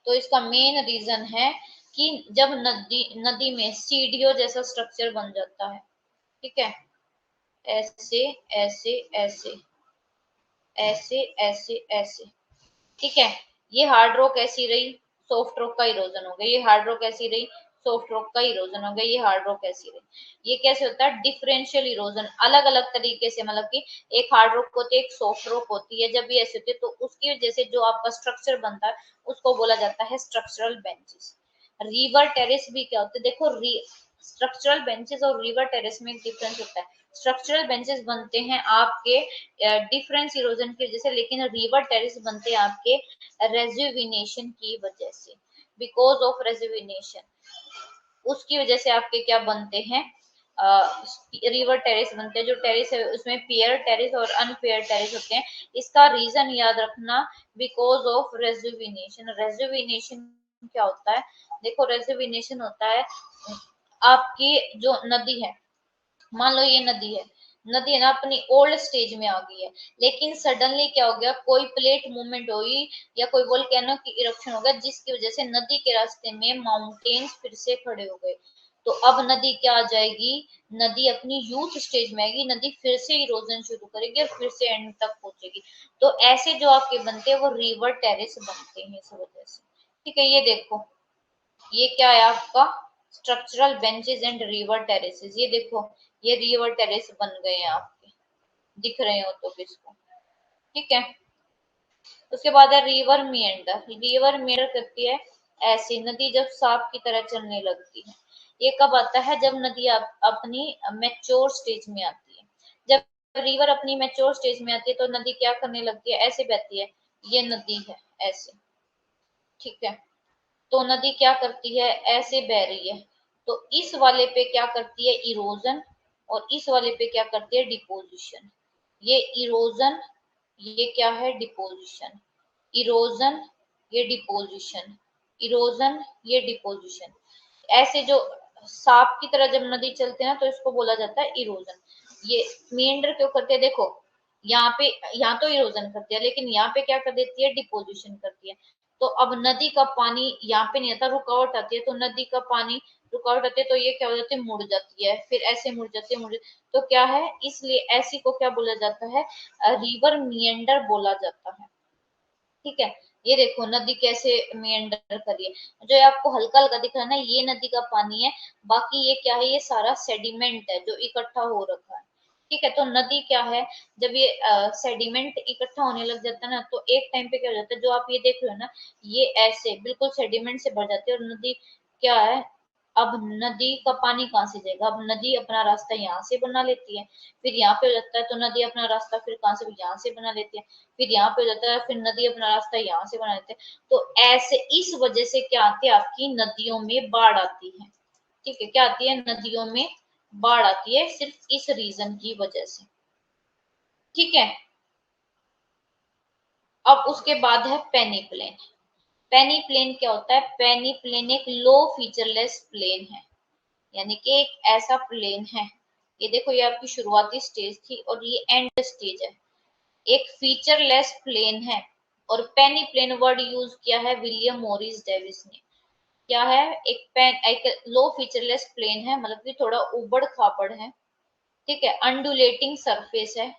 तो इसका मेन रीजन है कि जब नदी नदी में सीढ़ियों जैसा स्ट्रक्चर बन जाता है, ठीक है, ऐसे ऐसे ऐसे ऐसे ऐसे ऐसे, ठीक है। ये हार्ड रॉक ऐसी रही, सॉफ्ट रॉक का इरोजन हो गया, ये हार्ड रॉक ऐसी रही, सॉफ्ट रॉक का इरोजन हो गया, ये हार्ड रॉक ऐसी रही। ये कैसे होता है, डिफरेंशियल इरोजन, अलग अलग तरीके से, मतलब कि एक हार्ड रॉक होती है, एक सॉफ्ट रॉक होती है। जब ये ऐसे होती है तो उसकी वजह से जो आपका स्ट्रक्चर बनता है उसको बोला जाता है स्ट्रक्चरल बेंचेस। रिवर टेरेस भी क्या होते हैं, देखो स्ट्रक्चरल बेंचेस और रिवर टेरेस में एक डिफरेंस होता है। स्ट्रक्चरल बेंचेस बनते हैं आपके डिफरेंस इरोजन की वजह से, लेकिन रिवर टेरेस बनते हैं आपके रेजुविनेशन की वजह से, बिकॉज ऑफ रेजुविनेशन, उसकी वजह से आपके क्या बनते हैं, रिवर टेरेस बनते हैं। जो टेरेस है उसमें पेयर टेरेस और अनपेयर टेरेस होते हैं। इसका रीजन याद रखना, बिकॉज ऑफ रेजुविनेशन। रेजुविनेशन क्या होता है, देखो रेसिविनेशन होता है, आपकी जो नदी है, मान लो ये नदी है ना अपनी ओल्ड स्टेज में आ गई है, लेकिन सडनली क्या हो गया, कोई प्लेट मूवमेंट हुई या कोई वोल्केनो की इरप्शन हो गया, जिसकी वजह से नदी के रास्ते में माउंटेन्स फिर से खड़े हो गए। तो अब नदी क्या आ जाएगी, नदी अपनी यूथ स्टेज में आएगी, नदी फिर से इरोजन शुरू करेगी और फिर से एंड तक पहुंचेगी। तो ऐसे जो आपके बनते हैं वो रिवर टेरेस बनते हैं इस वजह से। ठीक है, ये देखो, ये क्या है आपका structural benches and river terraces, ये देखो ये रिवर टेरेस बन गए हैं आपके, दिख रहे हो तो किसको। ठीक है, उसके बाद है रिवर मिएंडर। रिवर मिएंडर करती है ऐसी, नदी जब सांप की तरह चलने लगती है। ये कब आता है, जब नदी अपनी मैच्योर स्टेज में आती है। जब रिवर अपनी मैच्योर स्टेज में आती है तो नदी क्या करने लगती है, ऐसे बहती है, ये नदी है ऐसे। ठीक है, तो नदी क्या करती है, ऐसे बह रही है, तो इस वाले पे क्या करती है, इरोजन, और इस वाले पे क्या करती है, डिपोजिशन। ये इरोजन, ये क्या है, डिपोजिशन, इरोजन, ये डिपोजिशन, इरोजन, ये डिपोजिशन। ऐसे जो सांप की तरह जब नदी चलते हैं ना तो इसको बोला जाता है इरोजन। ये मेंढर क्यों करते हैं, देखो यहाँ पे, यहाँ तो इरोजन करती है, लेकिन यहाँ पे क्या कर देती है, डिपोजिशन करती है। तो अब नदी का पानी यहाँ पे नहीं आता, रुकावट आती है, तो नदी का पानी रुकावट आती है तो ये क्या हो जाती है, मुड़ जाती है, फिर ऐसे मुड़ जाती है, मुड़, तो क्या है, इसलिए ऐसी को क्या बोला जाता है, रिवर मिएंडर बोला जाता है। ठीक है, ये देखो नदी कैसे मेंढर करी है, जो ये आपको हल्का हल्का दिख रहा है ना, ये नदी का पानी है, बाकी ये क्या है, ये सारा सेडिमेंट है जो इकट्ठा हो रखा है। ठीक है, तो नदी क्या है, जब ये सेडिमेंट इकट्ठा होने लग जाता है ना, तो एक टाइम पे क्या हो जाता है, जो आप ये देख रहे हो ना, ये ऐसे बिल्कुल सेडिमेंट से भर जाती है, और नदी क्या है, अब नदी का पानी कहाँ से जाएगा, अब नदी अपना रास्ता यहाँ से बना लेती है, फिर यहाँ पे हो जाता है तो नदी अपना रास्ता फिर कहाँ से, यहाँ से बना लेती है, फिर यहाँ पे हो जाता है, फिर नदी अपना रास्ता यहाँ से बना लेते हैं। तो ऐसे इस वजह से क्या आती है, आपकी नदियों में बाढ़ आती है। ठीक है, क्या आती है, नदियों में बाढ़ आती है, सिर्फ इस रीजन की वजह से। ठीक है, अब उसके बाद है पेनी प्लेन। पेनी प्लेन क्या होता है, पेनी प्लेन एक लो फीचरलेस प्लेन है, यानी कि एक ऐसा प्लेन है, ये देखो ये आपकी शुरुआती स्टेज थी और ये एंड स्टेज है, एक फीचरलेस प्लेन है। और पेनी प्लेन वर्ड यूज किया है विलियम मॉरिस डेविस ने। क्या है, एक लो फीचरलेस प्लेन है, मतलब कि थोड़ा उबड़ खाबड़ है। ठीक है, अंडुलेटिंग सरफेस है,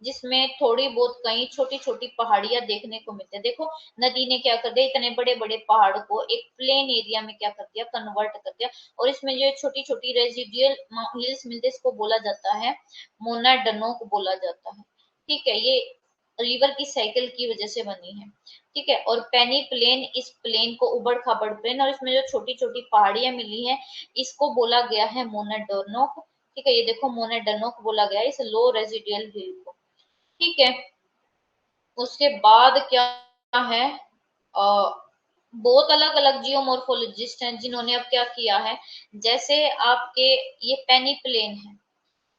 जिसमें थोड़ी बहुत कहीं छोटी छोटी पहाड़ियां देखने को मिलती है। देखो नदी ने क्या कर दिया, इतने बड़े बड़े पहाड़ को एक प्लेन एरिया में क्या कर दिया, कन्वर्ट कर दिया, और इसमें जो छोटी छोटी रेजिडियल हिल्स मिलते इसको बोला जाता है मोनाडनोक बोला जाता है। ठीक है, ये रिवर की साइकिल की वजह से बनी है। ठीक है, और पेनी प्लेन, इस प्लेन को उबड़ खाबड़ प्लेन और इसमें जो छोटी छोटी पहाड़ियां मिली है इसको बोला गया है मोनाडोनोक। ठीक है, ये देखो मोनाडोनोक बोला गया है इस लो रेजिडियल हिल को। ठीक है, उसके बाद क्या है, बहुत अलग अलग जियोमोर्फोलॉजिस्ट हैं जिन्होंने अब क्या किया है, जैसे आपके ये पेनी प्लेन है,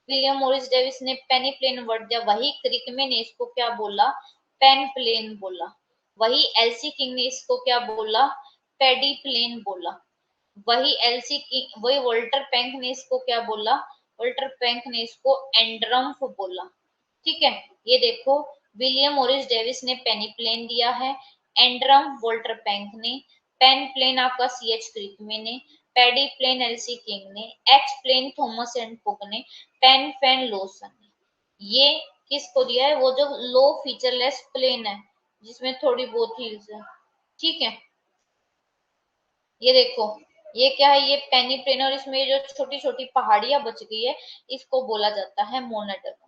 विलियम मॉरिस डेविस ने पेनी प्लेन वर्ड दिया, वही क्रिकमे ने इसको क्या बोला, पेन प्लेन बोला, वही एलसी किंग ने इसको क्या बोला, पेडी प्लेन बोला, वही एलसी किंग, वही वोल्टर पैंक ने इसको क्या बोला, वोल्टर पैंक ने इसको एंड्रम्फ बोला। ठीक है, ये देखो विलियम मॉरिस डेविस ने पेनी प्लेन दिया है, एंड्रम वोल्टर पैंक ने, पेन प्लेन आपका सी एच क्रिकमे ने, पैडी प्लेन एलसी किंग ने, etchplain Thomas and Cook ने, पेन फैन लोसन ने। ये किसको दिया है, वो जो लो फीचरलेस प्लेन है जिसमें थोड़ी बहुत हिल्स है। ठीक है, ये देखो ये क्या है, ये पेनी प्लेन, और इसमें जो छोटी छोटी पहाड़ियां बच गई है इसको बोला जाता है मोनाडर्म।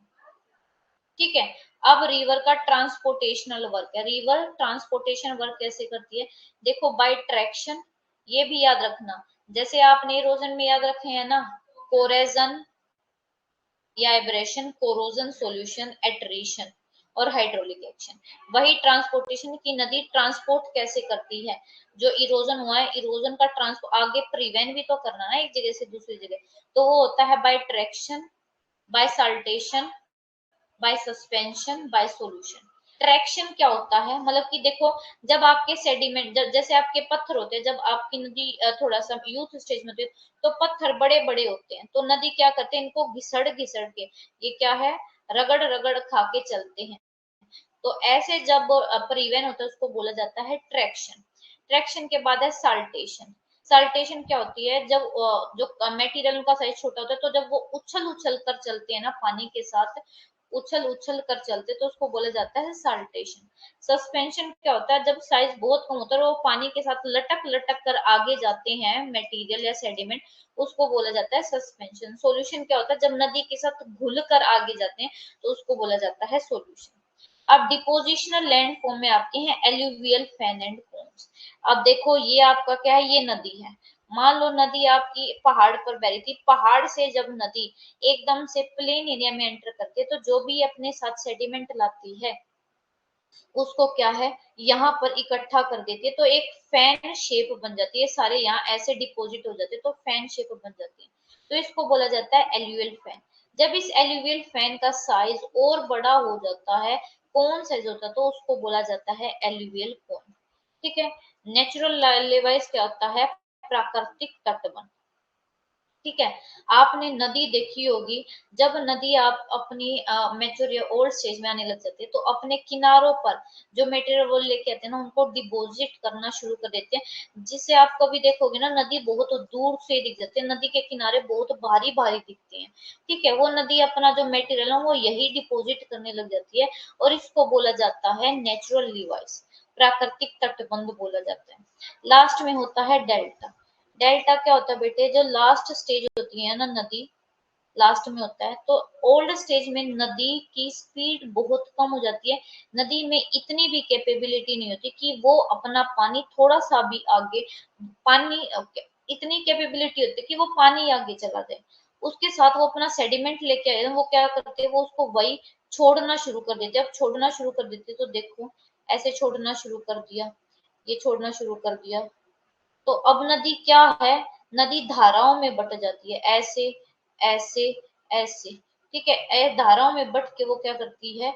ठीक है, अब रिवर का ट्रांसपोर्टेशनल वर्क है, रिवर ट्रांसपोर्टेशन वर्क कैसे करती है, देखो बाय ट्रैक्शन, ये भी याद रखना, जैसे आपने इरोजन में याद रखे हैं ना, कोरेजन या एब्रेशन, कोरोजन, सोल्यूशन, एट्रीशन और हाइड्रोलिक एक्शन, वही ट्रांसपोर्टेशन की नदी ट्रांसपोर्ट कैसे करती है, जो इरोजन हुआ है इरोजन का ट्रांसपोर्ट आगे प्रिवेंट भी तो करना ना एक जगह से दूसरी जगह, तो वो होता है by traction, by saltation, by suspension, by solution. Traction क्या होता है, मतलब कि देखो, जब आपके सेडिमेंट, जैसे आपके पत्थर होते हैं, जब आपकी नदी थोड़ा सा यूथ स्टेज में होती है, तो पत्थर बड़े बड़े होते हैं, तो नदी क्या करते हैं, इनको घिसड़ घिसड़ के, ये क्या है, रगड़ रगड़ खा के चलते हैं। तो ऐसे जब परिवहन होता है उसको बोला जाता है ट्रैक्शन। ट्रैक्शन के बाद है साल्टेशन। साल्टेशन क्या होती है, जब जो मेटीरियल उनका साइज छोटा होता है, तो जब वो उछल उछल कर चलते हैं ना पानी के साथ, उछल उछल कर चलते, तो उसको बोला जाता है साल्टेशन। सस्पेंशन क्या होता है, जब साइज बहुत कम होता है और वो पानी के साथ लटक लटक कर आगे जाते हैं मटेरियल या सेडिमेंट, उसको बोला जाता है सस्पेंशन। सॉल्यूशन क्या होता है, जब नदी के साथ घुल कर आगे जाते हैं, तो उसको बोला जाता है सॉल्यूशन। अब डिपोजिशनल लैंड फॉर्म में आपके हैं एल्यूवियल फैन एंड कोन्स। अब देखो ये आपका क्या है, ये नदी है, मान लो नदी आपकी पहाड़ पर बह रही थी, पहाड़ से जब नदी एकदम से प्लेन एरिया में एंटर करती है, तो जो भी अपने साथ सेडिमेंट लाती है उसको क्या है, यहाँ पर इकट्ठा कर देती है, तो एक फैन शेप बन जाती है, सारे यहाँ ऐसे डिपॉजिट हो जाते हैं, तो फैन शेप बन जाती है, तो इसको बोला जाता है एल्यूवियल फैन। जब इस एल्यूवियल फैन का साइज और बड़ा हो जाता है, कौन साइज होता है, तो उसको बोला जाता है एल्यूवियल कौन। ठीक है। नेचुरल लेवाइज क्या होता है, प्राकृतिक तटबंध। ठीक है। आपने नदी देखी होगी, जब नदी आप अपनी मेच्योर या ओल्ड स्टेज में आने लग जाती है, तो अपने किनारों पर जो मटेरियल वो लेके आते हैं ना, उनको डिपॉजिट करना शुरू कर देते हैं, जिससे आप कभी देखोगे ना, नदी बहुत दूर से दिख जाती है, नदी के किनारे बहुत भारी भारी दिखते हैं। ठीक है, वो नदी अपना जो मटेरियल है वो यही डिपॉजिट करने लग जाती है, और इसको बोला जाता है नेचुरल रिवाइस, प्राकृतिक तटबंध बोला जाता है। लास्ट में होता है डेल्टा। डेल्टा क्या होता है बेटे, जो लास्ट स्टेज होती है ना नदी, लास्ट में होता है, तो ओल्ड स्टेज में नदी की स्पीड बहुत कम हो जाती है, नदी में इतनी भी कैपेबिलिटी नहीं होती कि वो अपना पानी थोड़ा सा भी आगे, पानी इतनी कैपेबिलिटी होती है कि वो पानी आगे चला जाए, उसके साथ वो अपना सेडिमेंट लेके आए, वो क्या करते हैं, वो उसको वही छोड़ना शुरू कर देते हैं। अब छोड़ना शुरू कर देते तो देखो, ऐसे छोड़ना शुरू कर दिया, ये छोड़ना शुरू कर दिया, तो अब नदी क्या है, नदी धाराओं में बट जाती है, ऐसे ऐसे ऐसे। ठीक है, धाराओं में बट के वो क्या करती है,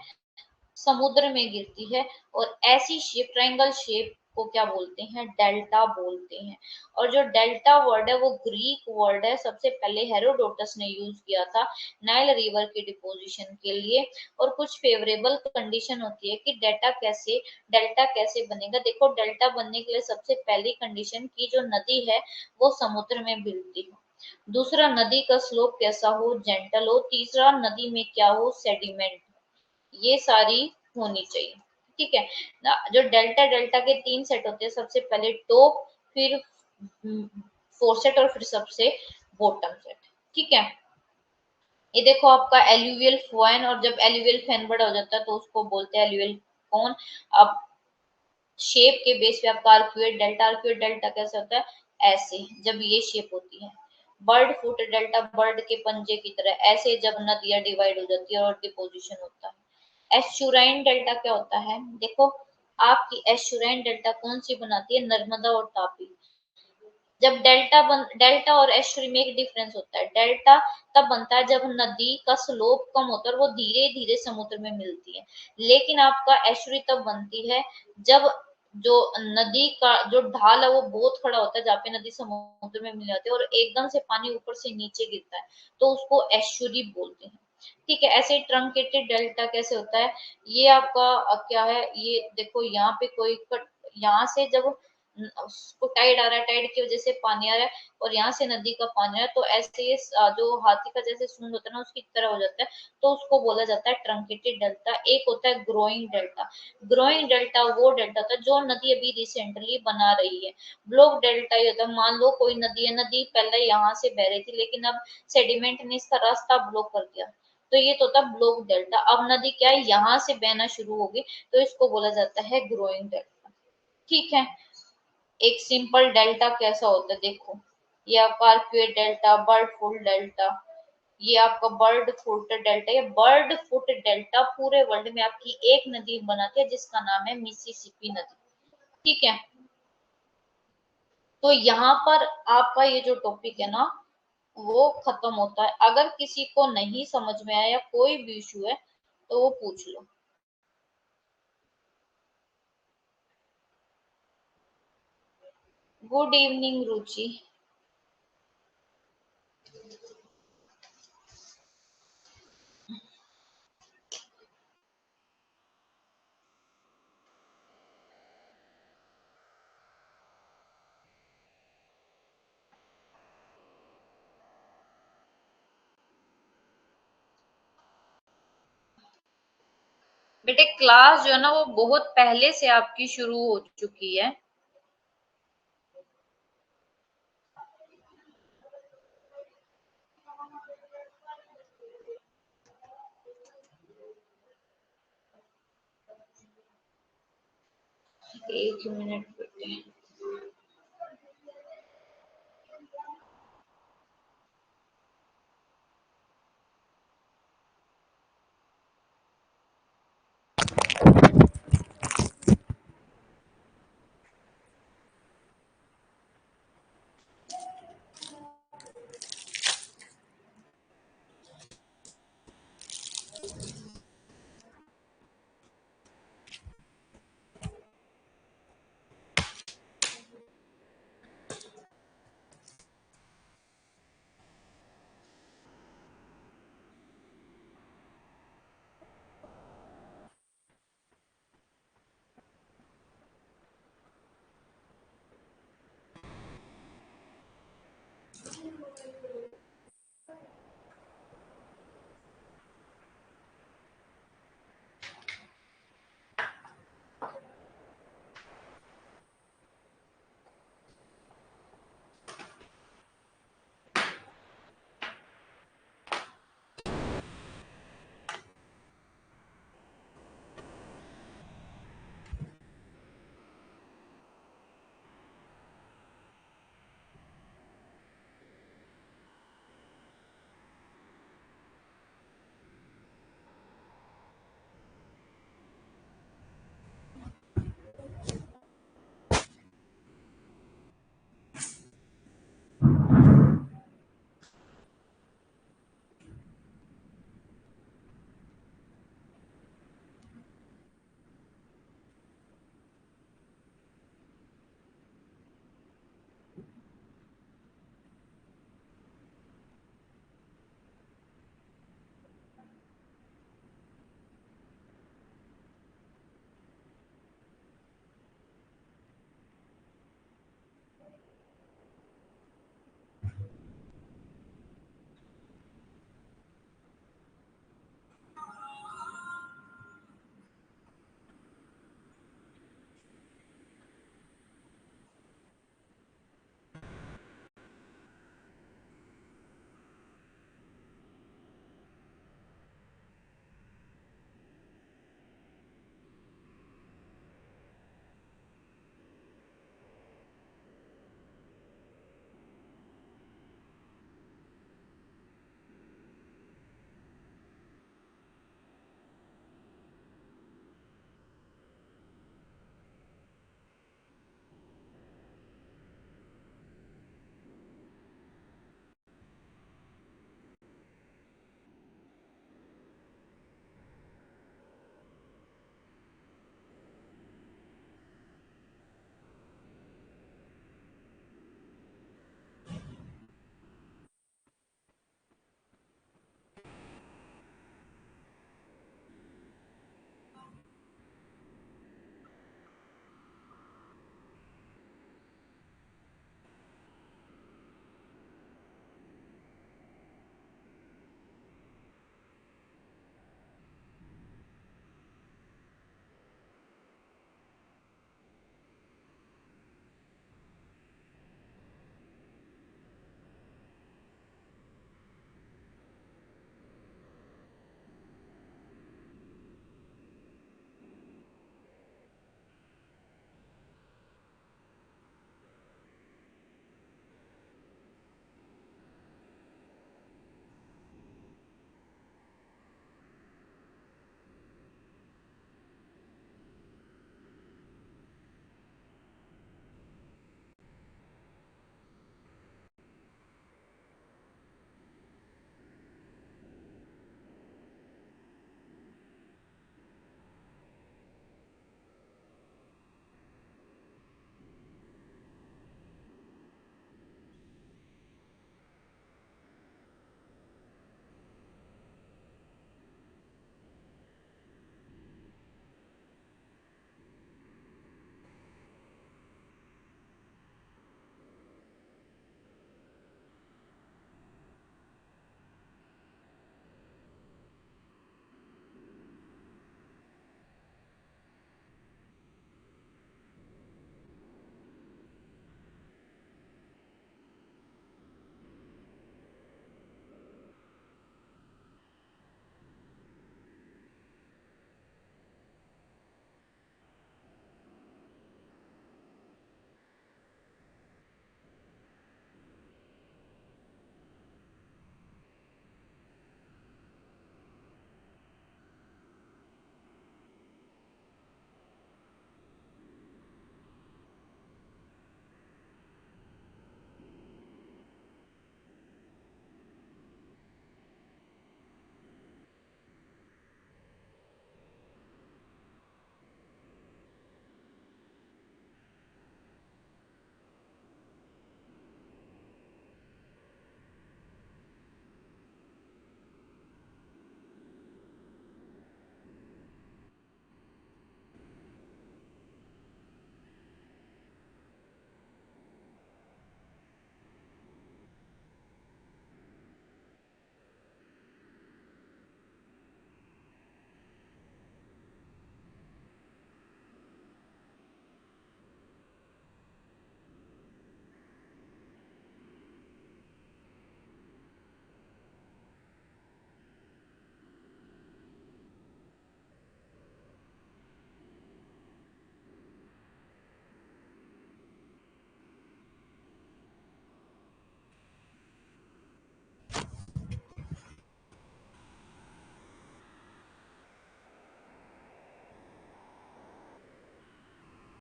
समुद्र में गिरती है, और ऐसी शेप, ट्रायंगल शेप को क्या बोलते हैं, डेल्टा बोलते हैं। और जो डेल्टा वर्ड है वो ग्रीक वर्ड है, सबसे पहले हेरोडोटस ने यूज किया था नाइल रिवर के डिपोजिशन के लिए। और कुछ फेवरेबल कंडीशन होती है कि डेल्टा कैसे बनेगा। देखो, डेल्टा बनने के लिए सबसे पहली कंडीशन की जो नदी है वो समुद्र में मिलती हो, दूसरा नदी का स्लोप कैसा हो, जेंटल हो, तीसरा नदी में क्या हो, सेडिमेंट, ये सारी होनी चाहिए। ठीक है। जो डेल्टा डेल्टा के तीन सेट होते हैं, सबसे पहले टॉप, फिर फोरसेट, और फिर सबसे बॉटम सेट। ठीक है। ये देखो आपका एल्यूवियल फैन, और जब एल्यूवियल फैन बड़ा हो जाता है तो उसको बोलते हैं एल्यूवियल कौन। अब शेप के बेस पे आपका आर्क्यूएट डेल्टा, आर्क्यूएट डेल्टा कैसे होता है, ऐसे जब ये शेप होती है। बर्ड फुट डेल्टा, बर्ड के पंजे की तरह, ऐसे जब नदियां डिवाइड हो जाती है और डिपोजिशन होता है। एस्चुराइन डेल्टा क्या होता है, देखो, आपकी एस्चुराइन डेल्टा कौन सी बनाती है, नर्मदा और तापी। जब डेल्टा और एस्चुरी में एक डिफरेंस होता है, डेल्टा तब बनता है जब नदी का स्लोप कम होता है और वो धीरे धीरे समुद्र में मिलती है, लेकिन आपका एस्चुरी तब बनती है जब जो नदी का जो ढाल है वो बहुत खड़ा होता है, जहाँ पे नदी समुद्र में मिल जाती है और एकदम से पानी ऊपर से नीचे गिरता है, तो उसको एस्चुरी बोलते हैं। ठीक है। ऐसे ट्रंकेटेड डेल्टा कैसे होता है, ये आपका क्या है, ये देखो यहाँ पे कोई यहाँ से जब उसको टाइड आ रहा है, टाइड की वजह से पानी आ रहा है, और यहाँ से नदी का पानी आ रहा है, तो ऐसे ये जो हाथी का जैसे सूंड होता है ना, उसकी तरह हो जाता है, तो उसको बोला जाता है ट्रंकेटेड डेल्टा। एक होता है ग्रोइंग डेल्टा। ग्रोइंग डेल्टा वो डेल्टा होता है जो नदी अभी रिसेंटली बना रही है। ब्लॉक डेल्टा ये होता है, मान लो कोई नदी है, नदी पहले यहाँ से बह रही थी, लेकिन अब सेडिमेंट ने इसका रास्ता ब्लॉक कर दिया, तो ये तो होता है ब्लॉक डेल्टा। अब नदी क्या है, यहाँ से बहना शुरू होगी, तो इसको बोला जाता है ग्रोइंग डेल्टा। ठीक है। एक सिंपल डेल्टा कैसा होता है, देखो, ये आपका arcuate delta, bird foot delta, ये आपका बर्ड फुट डेल्टा। ये बर्ड फुट डेल्टा पूरे वर्ल्ड में आपकी एक नदी बनाती है, जिसका नाम है मिसिसिपी नदी। ठीक है। तो यहाँ पर आपका ये जो टॉपिक है ना, वो खत्म होता है। अगर किसी को नहीं समझ में आया या कोई भी इशू है, तो वो पूछ लो। गुड इवनिंग रुचि। बेटे क्लास जो है ना वो बहुत पहले से आपकी शुरू हो चुकी है। एक मिनट बेटे।